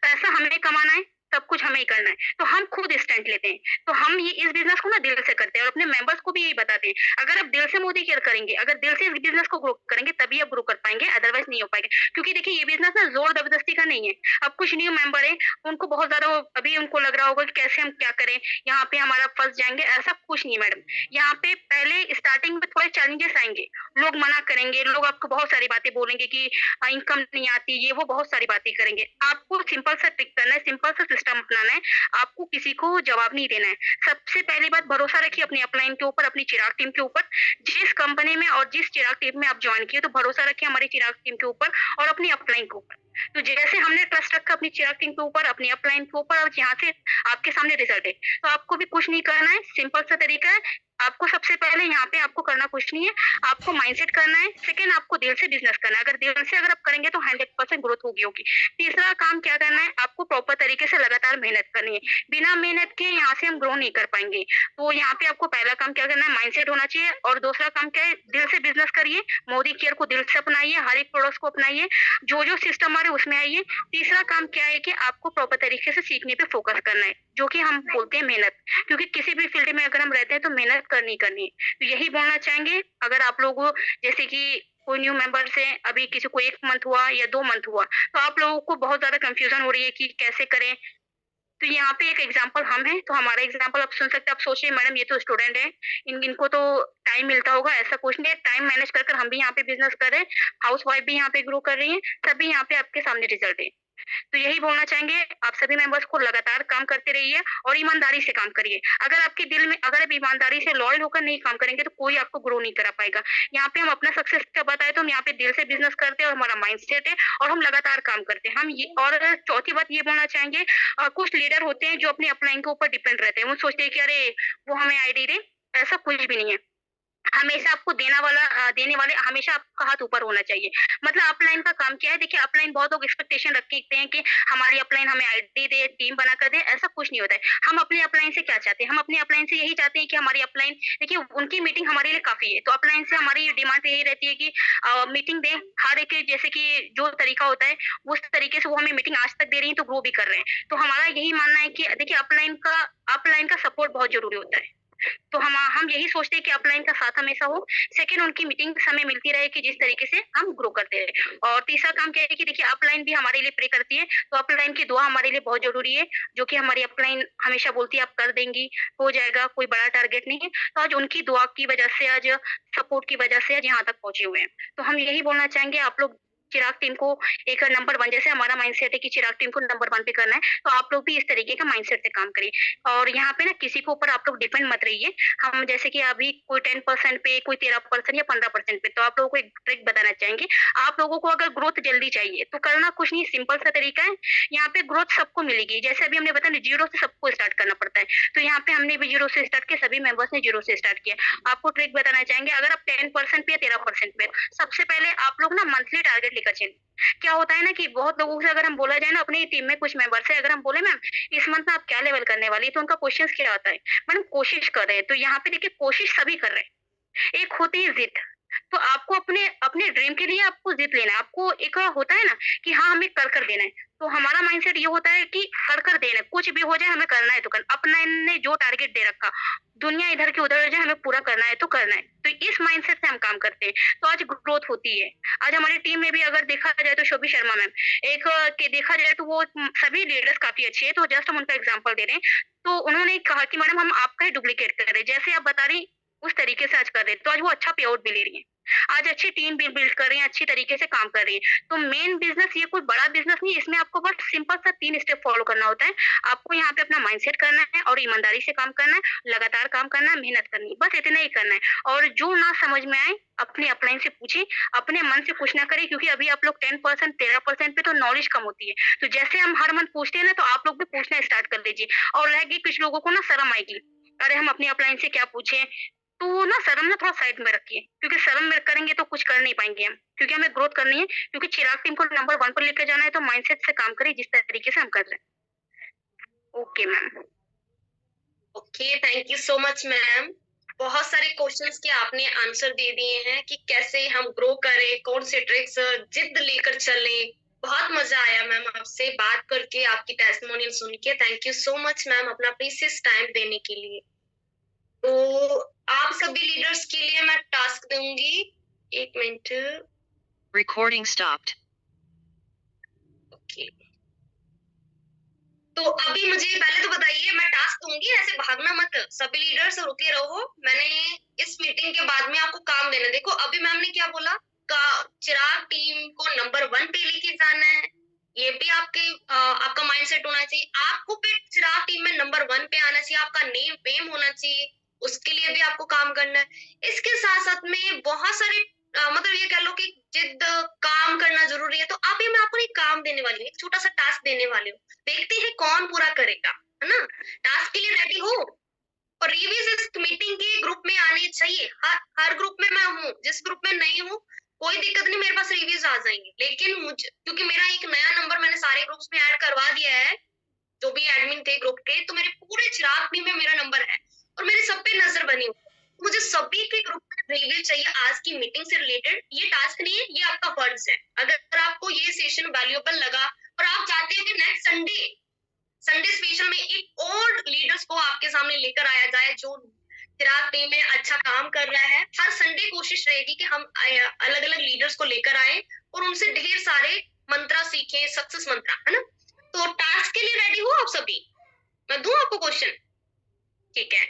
Speaker 2: पैसा हमें कमाना है, सब कुछ हमें ही करना है, तो हम खुद स्टैंड लेते हैं। तो हम ये इस बिज़नेस को ना दिल से करते हैं और अपने मेंबर्स को भी यही बताते हैं, अगर आप दिल से मोदी केयर करेंगे, अगर दिल से इस बिज़नेस को ग्रो करेंगे तभी आप ग्रो कर पाएँगे, अदरवाइज़ नहीं हो पाएगा। क्योंकि देखिए ये बिज़नेस ना ज़ोर-ज़बरदस्ती का नहीं है। अब कुछ न्यू मेंबर हैं, उनको बहुत ज़्यादा अभी उनको लग रहा होगा कि कैसे हम क्या करें, यहाँ पे हमारा फँस जाएँगे, ऐसा कुछ नहीं मैडम। यहाँ पे पहले स्टार्टिंग में थोड़े चैलेंजेस आएँगे, लोग मना करेंगे, लोग आपको बहुत सारी बातें बोलेंगे कि इनकम नहीं आती, ये वो बहुत सारी बातें करेंगे। आपको सिंपल सा ट्रिक करना है, सिंपल सा सिस्टम अपनाना है, आपको किसी को जवाब नहीं देना है। सबसे पहली बात भरोसा रखिए अपनी अपलाइन के ऊपर, अपनी चिराग टीम के ऊपर। जिस कंपनी में और जिस चिराग टीम में आप जॉइन किए तो भरोसा रखिए हमारी चिराग टीम के ऊपर और अपनी अपलाइन के ऊपर। तो जैसे हमने ट्रस्ट रखा अपनी चिराग टीम के ऊपर, अपनी अपलाइन के ऊपर और यहाँ से आपके सामने रिजल्ट है। तो आपको भी कुछ नहीं करना है, सिंपल सा तरीका है। आपको सबसे पहले यहाँ पे आपको करना कुछ नहीं है, आपको माइंडसेट करना है। सेकंड आपको दिल से बिज़नेस करना है। अगर दिल से अगर आप करेंगे तो 100% ग्रोथ होगी। तीसरा काम क्या करना है, आपको प्रॉपर तरीके से लगातार मेहनत करनी है। बिना मेहनत के यहाँ से हम ग्रो नहीं कर पाएँगे। तो यहाँ पे आपको पहला काम क्या करना है, माइंडसेट होना चाहिए और दूसरा काम क्या है, दिल से बिज़नेस करिए, मोदी केयर को दिल से अपनाइए, हर एक प्रोडक्ट्स को अपनाइए, जो-जो सिस्टम आ रहे हैं उसमें आइए। तीसरा काम क्या है कि आपको प्रॉपर तरीके से सीखने पे फोकस करना है, जो कि हम बोलते हैं मेहनत। क्योंकि किसी भी फील्ड में अगर हम रहते हैं तो मेहनत करनी ही करनी है। तो यही बोलना चाहेंगे, अगर आप लोगों जैसे कि कोई न्यू मेंबर्स हैं, अभी किसी को 1 मंथ हुआ या 2 मंथ हुआ, तो आप लोगों को बहुत ज़्यादा कन्फ्यूज़न हो रही है कि कैसे करें? तो यहाँ पे एक एग्जांपल हम हैं, तो हमारा एग्जांपल आप सुन सकते हैं। आप सोच रहे हैं मैडम ये तो स्टूडेंट है, इनको तो टाइम मिलता होगा, ऐसा कुछ नहीं है। टाइम मैनेज कर हम भी यहाँ पे बिज़नेस कर रहे हैं, हाउसवाइफ भी यहाँ पे ग्रो कर रही हैं, सभी यहाँ पे आपके सामने रिजल्ट है। तो यही बोलना चाहेंगे, आप सभी मेंबर्स को लगातार काम करते रहिए और ईमानदारी से काम करिए। अगर आपके दिल में अगर आप ईमानदारी से लॉयल होकर नहीं काम करेंगे तो कोई आपको ग्रो नहीं करा पाएगा। यहाँ पे हम अपना सक्सेस का बताएँ तो हम यहाँ पे दिल से बिज़नेस करते हैं और हमारा माइंडसेट है और हम लगातार काम करते हैं। हम ये और चौथी बात ये बोलना चाहेंगे, कुछ लीडर होते हैं जो अपनी अपलाइन के ऊपर डिपेंड रहते हैं। वो सोचते हैं कि अरे! वो हमें आईडी दे, ऐसा कुछ भी नहीं है। हमेशा आपको देने वाले हमेशा आपका हाथ ऊपर होना चाहिए। मतलब अपलाइन का काम क्या है, देखिए अपलाइन बहुत लोग एक्सपेक्टेशन रखते हैं कि हमारी अपलाइन हमें आईडी दे, टीम बनाकर दे, ऐसा कुछ नहीं होता है। हम अपनी अपलाइन से क्या चाहते हैं? हम अपनी अपलाइन से यही चाहते हैं कि हमारी अपलाइन देखिए उनकी मीटिंग हमारे लिए काफ़ी है। तो अपलाइन से हमारी डिमांड यही रहती है कि मीटिंग दें, हर एक जैसे कि जो तरीका होता है, उस तरीके से वो हमें मीटिंग आज तक दे रही हैं, तो ग्रो भी कर रहे हैं। तो हमारा यही मानना है कि देखिए अपलाइन का सपोर्ट बहुत ज़रूरी होता है। तो हम यही सोचते हैं कि अपलाइन का साथ हमेशा हो। सेकंड उनकी मीटिंग्स हमें मिलती रहे कि जिस तरीके से हम ग्रो करते रहें। और तीसरा काम क्या है कि देखिए अपलाइन भी हमारे लिए प्रे करती है, तो अपलाइन की दुआ हमारे लिए बहुत ज़रूरी है, जो कि हमारी अपलाइन हमेशा बोलती है आप कर देंगी, हो जाएगा, कोई बड़ा टारगेट नहीं है। तो आज उनकी दुआ की वजह से आज सपोर्ट की वजह से आज यहाँ तक पहुँचे हुए हैं। तो हम यही बोलना चाहेंगे आप लोग चिराग टीम को एक नंबर 1 जैसे हमारा माइंडसेट है कि चिराग टीम को नंबर 1 पे करना है, तो आप लोग भी इस तरीके का माइंडसेट से काम करिए। और यहाँ पे ना किसी के ऊपर आप लोग डिपेंड मत रहिए। हम जैसे कि अभी कोई 10% पे, कोई 13% या 15% पे, तो आप लोगों को एक ट्रिक बताना चाहेंगे। आप लोगों को अगर ग्रोथ जल्दी चाहिए, तो करना कुछ नहीं, सिंपल सा तरीका है। यहाँ पे ग्रोथ सबको मिलेगी। जैसे अभी हमने बताया ना, ज़ीरो से सबको स्टार्ट करना पड़ता है। तो यहाँ पे हमने भी ज़ीरो से स्टार्ट किया, सभी मेंबर्स ने ज़ीरो से स्टार्ट किया। आपको ट्रिक बताना चाहेंगे, अगर आप 10% पे या 13% पे, सबसे पहले आप लोग ना मंथली टारगेट लेकर चलें। क्या होता है ना कि बहुत लोगों से अगर हम बोला जाए ना, अपनी टीम में कुछ मेंबर्स है, अगर हम बोले मैम इस मंथ में आप क्या लेवल करने वाली है, तो उनका क्वेश्चन क्या आता है, मैडम कोशिश कर रहे हैं। तो यहाँ पे देखिए कोशिश सभी कर रहे हैं, एक होती है जिद। तो आपको अपने अपने ड्रीम के लिए आपको जिद लेना है। आपको एक होता है ना कि हाँ हमें कर देना है। तो हमारा माइंडसेट ये होता है कि कर देना है, कुछ भी हो जाए हमें करना है तो करना। अपना ने जो टारगेट दे रखा, दुनिया इधर की उधर हो जाए, हमें पूरा करना है तो करना है। तो इस माइंडसेट से हम काम करते हैं, तो आज ग्रोथ होती है। आज हमारी टीम में भी अगर देखा जाए तो शोभी शर्मा मैम एक के देखा जाए तो वो सभी लीडर्स काफ़ी अच्छे हैं, तो जस्ट हम उनका एग्ज़ाम्पल दे रहे हैं। तो उन्होंने कहा कि मैडम हम आपका ही डुप्लीकेट कर रहे हैं, जैसे आप बता रही उस तरीके से आज कर रहे हैं, तो आज वो अच्छा पे आउट भी ले रही हैं। आज अच्छी टीम बिल्ड कर रही हैं, अच्छी तरीके से काम कर रही है। तो मेन बिज़नेस ये कोई बड़ा बिज़नेस नहीं है, इसमें आपको बस सिंपल सा 3 स्टेप फॉलो करना होता है। आपको यहाँ पे अपना माइंडसेट करना है और ईमानदारी से काम करना है, लगातार काम करना है, मेहनत करनी है, बस इतना ही करना है। और जो ना समझ में आए अपने अपलाइन से पूछिए, अपने मन से कुछ ना करें, क्योंकि अभी आप लोग 10% 13% पे तो नॉलेज कम होती है। तो जैसे हम हर मंथ पूछते हैं ना, तो आप लोग भी पूछना स्टार्ट कर लीजिए। और रहेगी कुछ लोगों को ना शर्म आएगी, अरे हम अपनी अपलाइन से क्या पूछें? तो वो ना शर्म ना थोड़ा साइड में रखिए, क्योंकि शर्म में करेंगे तो कुछ कर नहीं पाएँगे हम, क्योंकि हमें ग्रोथ करनी है, क्योंकि चिराग टीम को नंबर 1 पर लेके जाना है, तो माइंडसेट से काम करिए जिस तरीके से हम कर रहे हैं। Okay ma'am.
Speaker 1: Okay, thank you so much ma'am. बहुत सारे क्वेश्चंस के आपने आंसर दे दिए हैं कि कैसे हम ग्रो करें, कौन से ट्रिक्स जिद लेकर चलें, बहुत मजा आया मैम आपसे बात करके, आपकी टेस्टिमोनियल सुन के। Thank you so much ma'am अपना प्रीशियस टाइम देने के लिए। तो आप सभी लीडर्स के लिए मैं टास्क दूंगी। एक मिनट।
Speaker 3: Recording stopped.
Speaker 1: ओके, तो अभी मुझे पहले तो बताइए, मैं टास्क दूंगी, ऐसे भागना मत, सभी लीडर्स रुके रहो। मैंने इस मीटिंग के बाद में आपको काम देना। देखो अभी मैम ने क्या बोला, का चिराग टीम को नंबर 1 पे लेके जाना है। ये भी आपका माइंडसेट होना चाहिए। आपको भी चिराग टीम में नंबर 1 पे आना चाहिए, आपका नेम फेम होना चाहिए, उसके लिए भी आपको काम करना है। इसके साथ साथ में बहुत सारे मतलब ये कह लो कि जिद काम करना जरूरी है। तो अभी मैं आपको एक काम देने वाली हूँ, एक छोटा सा टास्क देने वाली हूँ, देखते हैं कौन पूरा करेगा, है ना। टास्क के लिए रेडी हो? और रिव्यूज इस मीटिंग के ग्रुप में आने चाहिए। हर ग्रुप में मैं हूँ, जिस ग्रुप में नहीं हूँ कोई दिक्कत नहीं, मेरे पास रिव्यूज आ जाएंगे। लेकिन मुझे, क्योंकि मेरा एक नया नंबर मैंने सारे ग्रुप्स में ऐड करवा दिया है, जो भी एडमिन थे ग्रुप के, तो मेरे पूरे चिराग टीम में मेरा नंबर है और मेरे सब पे नजर बनी हुई है। मुझे सभी के ग्रुप में रिव्यू चाहिए आज की मीटिंग से रिलेटेड। ये टास्क नहीं है, ये आपका फर्ज है। अगर आपको ये सेशन वैल्यूएबल लगा और आप चाहते हो कि नेक्स्ट संडे स्पेशल में एक और लीडर्स को आपके सामने लेकर आया जाए जो चिराग टीम में अच्छा काम कर रहा है, हर संडे कोशिश रहेगी कि हम अलग अलग लीडर्स को लेकर आए और उनसे ढेर सारे मंत्रा सीखें, सक्सेस मंत्रा, है ना। तो टास्क के लिए रेडी हो आप सभी? मैं दूं आपको क्वेश्चन? ठीक है,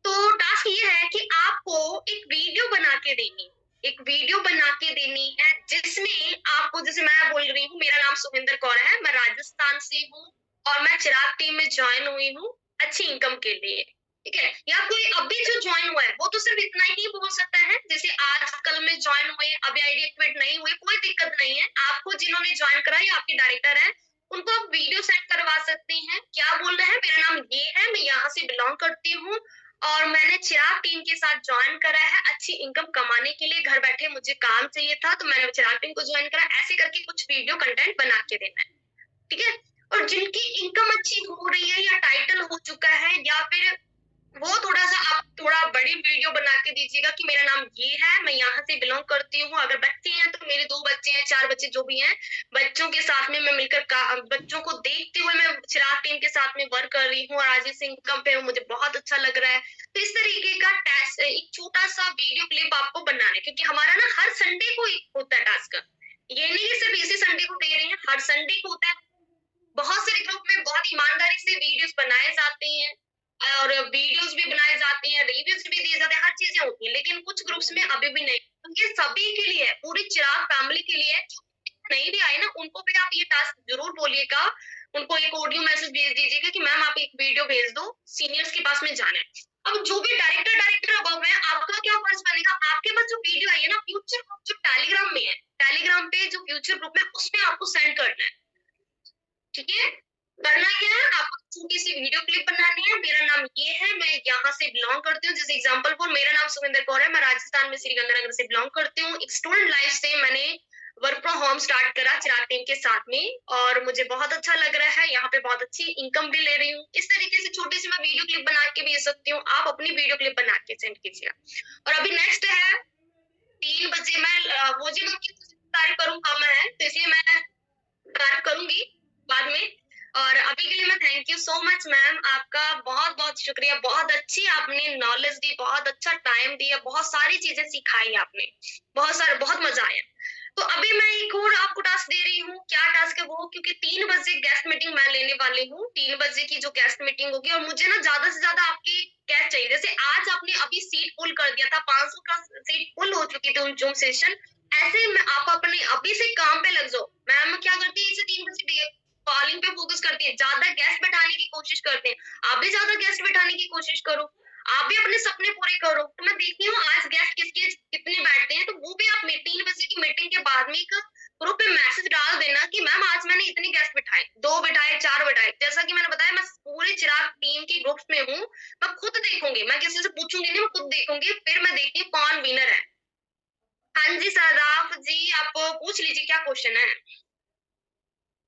Speaker 1: तो टास्क ये है कि आपको एक वीडियो बना के देनी, एक वीडियो बना के देनी है जिसमें आपको, जैसे मैं बोल रही हूँ, मेरा नाम सुखविंदर कौर है, मैं राजस्थान से हूँ और मैं चिराग टीम में ज्वाइन हुई हूँ अच्छी इनकम के लिए। ठीक है, या कोई अभी जो ज्वाइन हुआ है वो तो सिर्फ इतना ही बोल सकता है, जैसे आज कल में ज्वाइन हुए, अभी आईडी एक्टिवेट नहीं हुए, कोई दिक्कत नहीं है। आपको जिन्होंने ज्वाइन करा या आपके डायरेक्टर है, उनको आप वीडियो सेंड करवा सकते हैं। क्या बोल रहे हैं, मेरा नाम ये है, मैं यहाँ से बिलोंग करती हूँ और मैंने चिराग टीम के साथ ज्वाइन करा है अच्छी इनकम कमाने के लिए। घर बैठे मुझे काम चाहिए था तो मैंने चिराग टीम को ज्वाइन करा। ऐसे करके कुछ वीडियो कंटेंट बना के देना है, ठीक है। और जिनकी इनकम अच्छी हो रही है या टाइटल हो चुका है, या फिर वो थोड़ा सा आप थोड़ा बड़ी वीडियो बना के दीजिएगा कि मेरा नाम ये है, मैं यहाँ से बिलोंग करती हूँ। अगर बच्चे हैं तो मेरे 2 बच्चे हैं, 4 बच्चे जो भी हैं, बच्चों के साथ में मैं मिलकर बच्चों को देखते हुए मैं चिराग टीम के साथ में वर्क कर रही हूँ और आज इस इनकम पे मुझे बहुत अच्छा लग रहा है। तो इस तरीके का टास्क, एक छोटा सा वीडियो क्लिप आपको बनाना है, क्योंकि हमारा ना हर संडे को होता है टास्क। ये नहीं कि सिर्फ इसी संडे को दे रहे हैं, हर संडे को होता है। बहुत सारे ग्रुप में बहुत ईमानदारी से वीडियोस बनाए जाते हैं और वीडियोस भी बनाए जाते हैं, रिव्यूज भी दिए जाते हैं, हर चीजें होती है। लेकिन कुछ ग्रुप्स में अभी भी नहीं। तो ये सभी के लिए है, पूरी चिराग फैमिली के लिए है। जो नहीं भी आए ना, उनको भी आप ये टास्क जरूर बोलिएगा, उनको एक ऑडियो मैसेज भेज दीजिएगा कि मैम आप एक वीडियो भेज दो, सीनियर्स के पास में जाना है। अब जो भी डायरेक्टर अबव है, आपका क्या फर्ज बनेगा, आपके पास जो वीडियो आई है ना, फ्यूचर ग्रुप जो टेलीग्राम में है, टेलीग्राम पे जो फ्यूचर ग्रुप है उसमें आपको सेंड करना है। ठीक है, करना क्या है, आपको छोटी सी वीडियो क्लिप बनानी है, मेरा नाम ये है, मैं यहाँ से बिलोंग करती हूँ। जैसे एग्जांपल फॉर, मेरा नाम सुखविंदर कौर है, मैं राजस्थान में श्रीगंगानगर से बिलोंग करती हूँ। एक स्टूडेंट लाइफ से मैंने वर्क फ्रॉम होम स्टार्ट करा चिराग टीम के साथ में और मुझे बहुत अच्छा लग रहा है, यहाँ पे बहुत अच्छी इनकम भी ले रही हूँ। इस तरीके से छोटी सी मैं वीडियो क्लिप बना के भेज सकती हूँ, आप अपनी वीडियो क्लिप बना के सेंड कीजिएगा। और अभी नेक्स्ट है 3 बजे, मैं वो जी की तारीफ करूँ कम है, तो इसलिए मैं तारीफ करूंगी बाद में। और अभी के लिए मैं thank you so much ma'am, आपका बहुत बहुत शुक्रिया। बहुत अच्छी आपने नॉलेज दी, बहुत अच्छा टाइम दिया, बहुत सारी चीजें सिखाई आपने, बहुत मजा आया। तो अभी मैं एक और आपको टास्क दे रही हूँ। क्या टास्क है वो, क्योंकि 3 बजे गेस्ट मीटिंग मैं लेने वाली हूँ, 3 बजे की जो गेस्ट मीटिंग होगी, और मुझे ना ज्यादा से ज्यादा आपके गेस्ट चाहिए। जैसे आज आपने अभी सीट फुल कर दिया था, 500 का सीट फुल हो चुकी थी जूम सेशन, ऐसे में आप अपने अभी से काम पे लग जाओ। मैम क्या करती है, इसे 3 बजे कॉलिंग पे फोकस करती है, ज्यादा गेस्ट बैठाने की कोशिश करते हैं। आप भी ज्यादा गेस्ट बैठाने की कोशिश करो, आप भी अपने सपने पूरे करो। तो मैं देखती हूँ आज गेस्ट किसके कितने बैठते हैं, तो वो भी आप 3 बजे की मीटिंग के बाद में एक ग्रुप पे मैसेज डाल देना कि मैम आज मैंने इतने गेस्ट बिठाए, 2 बिठाए, 4 बिठाए। जैसा कि मैंने बताया, मैं पूरे चिराग टीम की ग्रुप्स में हूँ, मैं खुद देखूंगी, मैं किसी से पूछूंगी नहीं, मैं खुद देखूंगी, फिर मैं देखती हूँ कौन विनर है। हाँ जी सदाफ जी, आप पूछ लीजिए क्या क्वेश्चन है।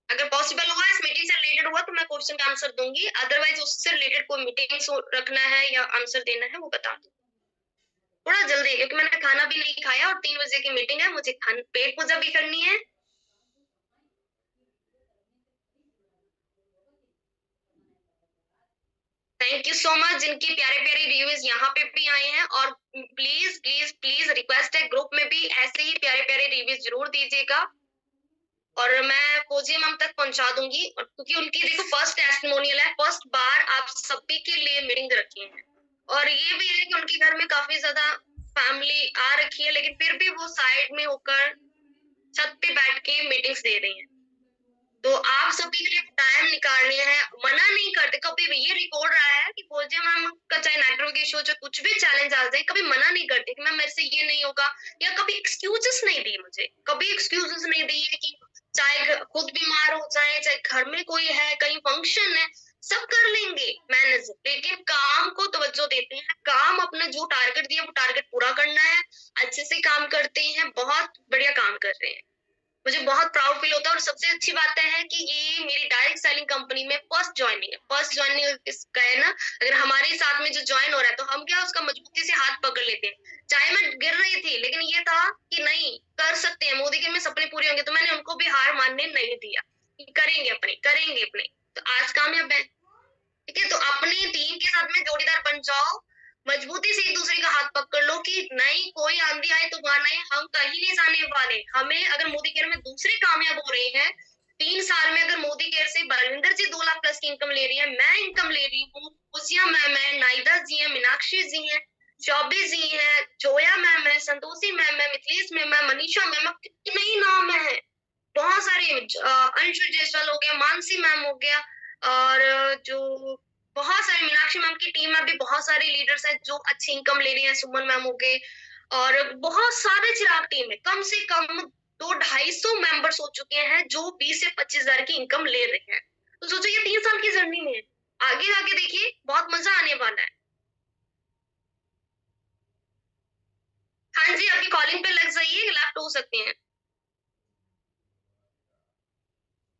Speaker 1: अगर पॉसिबल हुआ, इस मीटिंग से रिलेटेड हुआ तो मैं क्वेश्चन का आंसर दूंगी, अदरवाइज उससे रिलेटेड कोई मीटिंग रखना है या आंसर देना है वो बता दो। थोड़ा जल्दी, क्योंकि मैंने खाना भी नहीं खाया और 3 बजे की मीटिंग है, मुझे पेट पूजा भी करनी है। थैंक यू सो मच, जिनकी प्यारे प्यारे रिव्यूज यहाँ पे भी आए हैं, और प्लीज प्लीज प्लीज रिक्वेस्ट है ग्रुप में भी ऐसे ही प्यारे प्यारे रिव्यूज जरूर दीजिएगा, और मैं फौजिया मैम तक पहुंचा दूंगी, क्योंकि उनकी देखो फर्स्ट टेस्टिमोनियल है, फर्स्ट बार आप सभी के लिए मीटिंग रखी है, और ये भी है कि उनके घर में काफी ज्यादा फैमिली आ रखी है, लेकिन फिर भी वो साइड में होकर छत पे बैठ के मीटिंग्स दे रही हैं। तो आप सभी के लिए टाइम निकाल रहे हैं, मना नहीं करते, कभी भी ये रिकॉर्ड रहा है कि फौजिया मैम का चाहे नेटवर्क इशू, चाहे कुछ भी चैलेंज आ जाए, कभी मना नहीं करते कि मैम मेरे से ये नहीं होगा, या कभी एक्सक्यूजेस नहीं दी मुझे, कभी एक्सक्यूजेस नहीं दी है कि चाहे खुद बीमार हो जाए, चाहे घर में कोई है, कहीं फंक्शन है, सब कर लेंगे मैनेज, लेकिन काम को तवज्जो देते हैं, काम अपना जो टारगेट दिया वो टारगेट पूरा करना है, अच्छे से काम करते हैं, बहुत बढ़िया काम कर रहे हैं, मुझे बहुत प्राउड फील होता है। और सबसे अच्छी बात है कि ये मेरी डायरेक्ट सेलिंग कंपनी में फर्स्ट ज्वाइनिंग है, फर्स्ट ज्वाइनिंग इसका है ना, अगर हमारे साथ में जो ज्वाइन हो रहा है तो हम क्या उसका मजबूती से हाथ पकड़ लेते हैं, चाहे मैं गिर रही थी, लेकिन ये था कि नहीं कर सकते हैं, मोदी के में सपने पूरे होंगे, तो मैंने उनको भी हार मानने नहीं दिया, करेंगे अपने, तो आज कामयाब है। ठीक है, तो अपनी टीम के साथ में जोड़ीदार बन जाओ, मजबूती से एक दूसरे का हाथ पकड़ लो कि नहीं कोई आंधी आए तूफान आए, हम कहीं नहीं जाने वाले। हमें अगर मोदी केयर में दूसरे कामयाब हो रहे हैं 3 साल में, अगर मोदी केयर से बलविंदर जी 2 लाख प्लस की इनकम ले रही है, मैं इनकम ले रही हूँ, खुशियां मैम है, नाइदा जी है, मीनाक्षी जी है, चौबे जी है, जोया मैम है, संतोषी मैम है, मिथिलेश मैम है, मनीषा मैम है, कितने ही नाम है, बहुत सारे, अंशु जायसवाल हो गया, मानसी मैम हो गया, और जो बहुत सारे मीनाक्षी मैम की टीम में भी बहुत सारे लीडर्स हैं जो अच्छी इनकम ले रही हैं, सुमन मैम हो गए, और बहुत सारे चिराग टीम है, कम से कम 200-250 मेंबर्स हो चुके हैं जो 20 से 25 हजार की इनकम ले रहे हैं। तो सोचो ये 3 साल की जर्नी में है, आगे आगे देखिए बहुत मजा आने वाला है। हाँ जी, अभी कॉलिंग पे लग जाइए, लेफ्ट हो सकते हैं।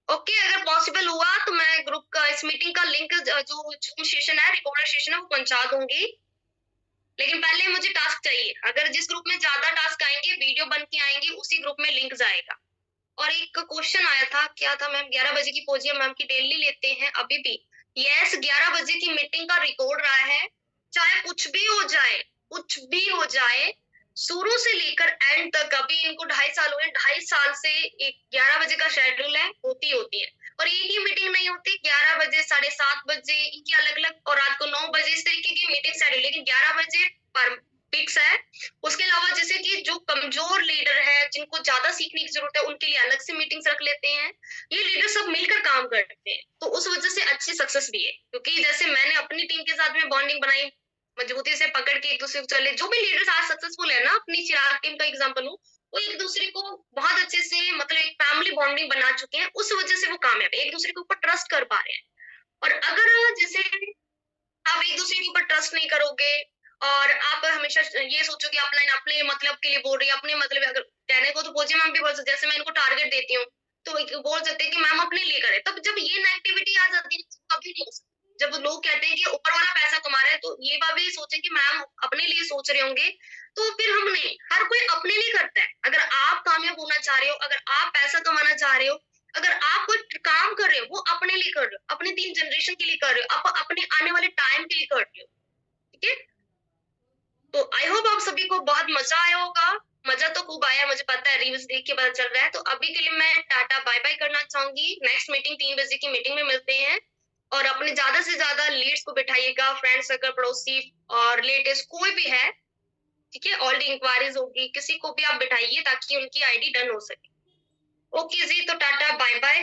Speaker 1: ओके, अगर पॉसिबल हुआ तो मैं ग्रुप का इस मीटिंग का लिंक जो जूम सेशन है, रिकॉर्डर सेशन है, वो पहुंचा दूंगी, लेकिन पहले मुझे टास्क चाहिए। अगर जिस ग्रुप में ज्यादा टास्क आएंगे, वीडियो बन के आएंगे, उसी ग्रुप में लिंक जाएगा। और एक क्वेश्चन आया था, क्या था मैम, 11 बजे की फौजिया मैम की डेली लेते हैं अभी भी? यस, 11 बजे की मीटिंग का रिकॉर्ड रहा है, चाहे कुछ भी हो जाए, कुछ भी हो जाए, शुरू से लेकर एंड तक, अभी इनको 2.5 साल हुए, 2.5 साल से 11 बजे का शेड्यूल है, होती है, और एक ही मीटिंग नहीं होती, 11 बजे, 7:30 बजे इनकी अलग अलग, और रात को 9 बजे, इस तरीके की मीटिंग शेड्यूल, लेकिन 11 बजे पर फिक्स है। उसके अलावा जैसे कि जो कमजोर लीडर है, जिनको ज्यादा सीखने की जरूरत है, उनके लिए अलग से मीटिंग्स रख लेते हैं, ये लीडर सब मिलकर काम करते हैं, तो उस वजह से अच्छी सक्सेस भी है, क्योंकि जैसे मैंने अपनी टीम के साथ में बॉन्डिंग बनाई, मजबूती से पकड़ के एक दूसरे को चले, जो भी लीडर्स आज सक्सेसफुल है ना, अपनी चिराग टीम का एग्जांपल हूँ, वो एक दूसरे को बहुत अच्छे से, मतलब एक फैमिली बॉन्डिंग बना चुके हैं, उस वजह से वो कामयाब है, एक दूसरे के ऊपर ट्रस्ट कर पा रहे हैं। और अगर जैसे आप एक दूसरे के ऊपर ट्रस्ट नहीं करोगे, और आप हमेशा ये सोचोगे अपने मतलब के लिए बोल रही है, अपने मतलब, अगर कहने को तो फौजी मैम भी बोल सकते, जैसे मैं इनको टारगेट देती हूँ तो बोल सकते हैं कि मैम अपने लिए करे, तब जब ये नेगेटिविटी आ जाती है तो कभी नहीं हो सकती। जब लोग कहते हैं कि ऊपर वाला पैसा कमा रहा है, तो ये बात भी सोचे कि मैम अपने लिए सोच रहे होंगे, तो फिर हम नहीं, हर कोई अपने लिए करता है। अगर आप कामयाब होना चाह रहे हो, अगर आप पैसा कमाना चाह रहे हो, अगर आप कोई काम कर रहे हो, वो अपने लिए कर रहे हो, अपनी 3 जनरेशन के लिए कर रहे हो, आप अपने आने वाले टाइम के लिए कर रहे हो। ठीक है, तो आई होप आप सभी को बहुत मजा आया होगा, मजा तो खूब आया, मुझे पता है, रिव्यूज देख के पता चल रहा है। तो अभी के लिए मैं टाटा बाय बाय करना चाहूंगी, नेक्स्ट मीटिंग 3 बजे की मीटिंग में मिलते हैं, और अपने ज्यादा से ज्यादा लीड्स को बिठाइएगा, फ्रेंड सर्कल, पड़ोसी और रिलेटिव्स कोई भी है, ठीक है, ऑल इंक्वायरीज होगी, किसी को भी आप बिठाइए ताकि उनकी आईडी डन हो सके। ओके जी, तो टाटा बाय बाय।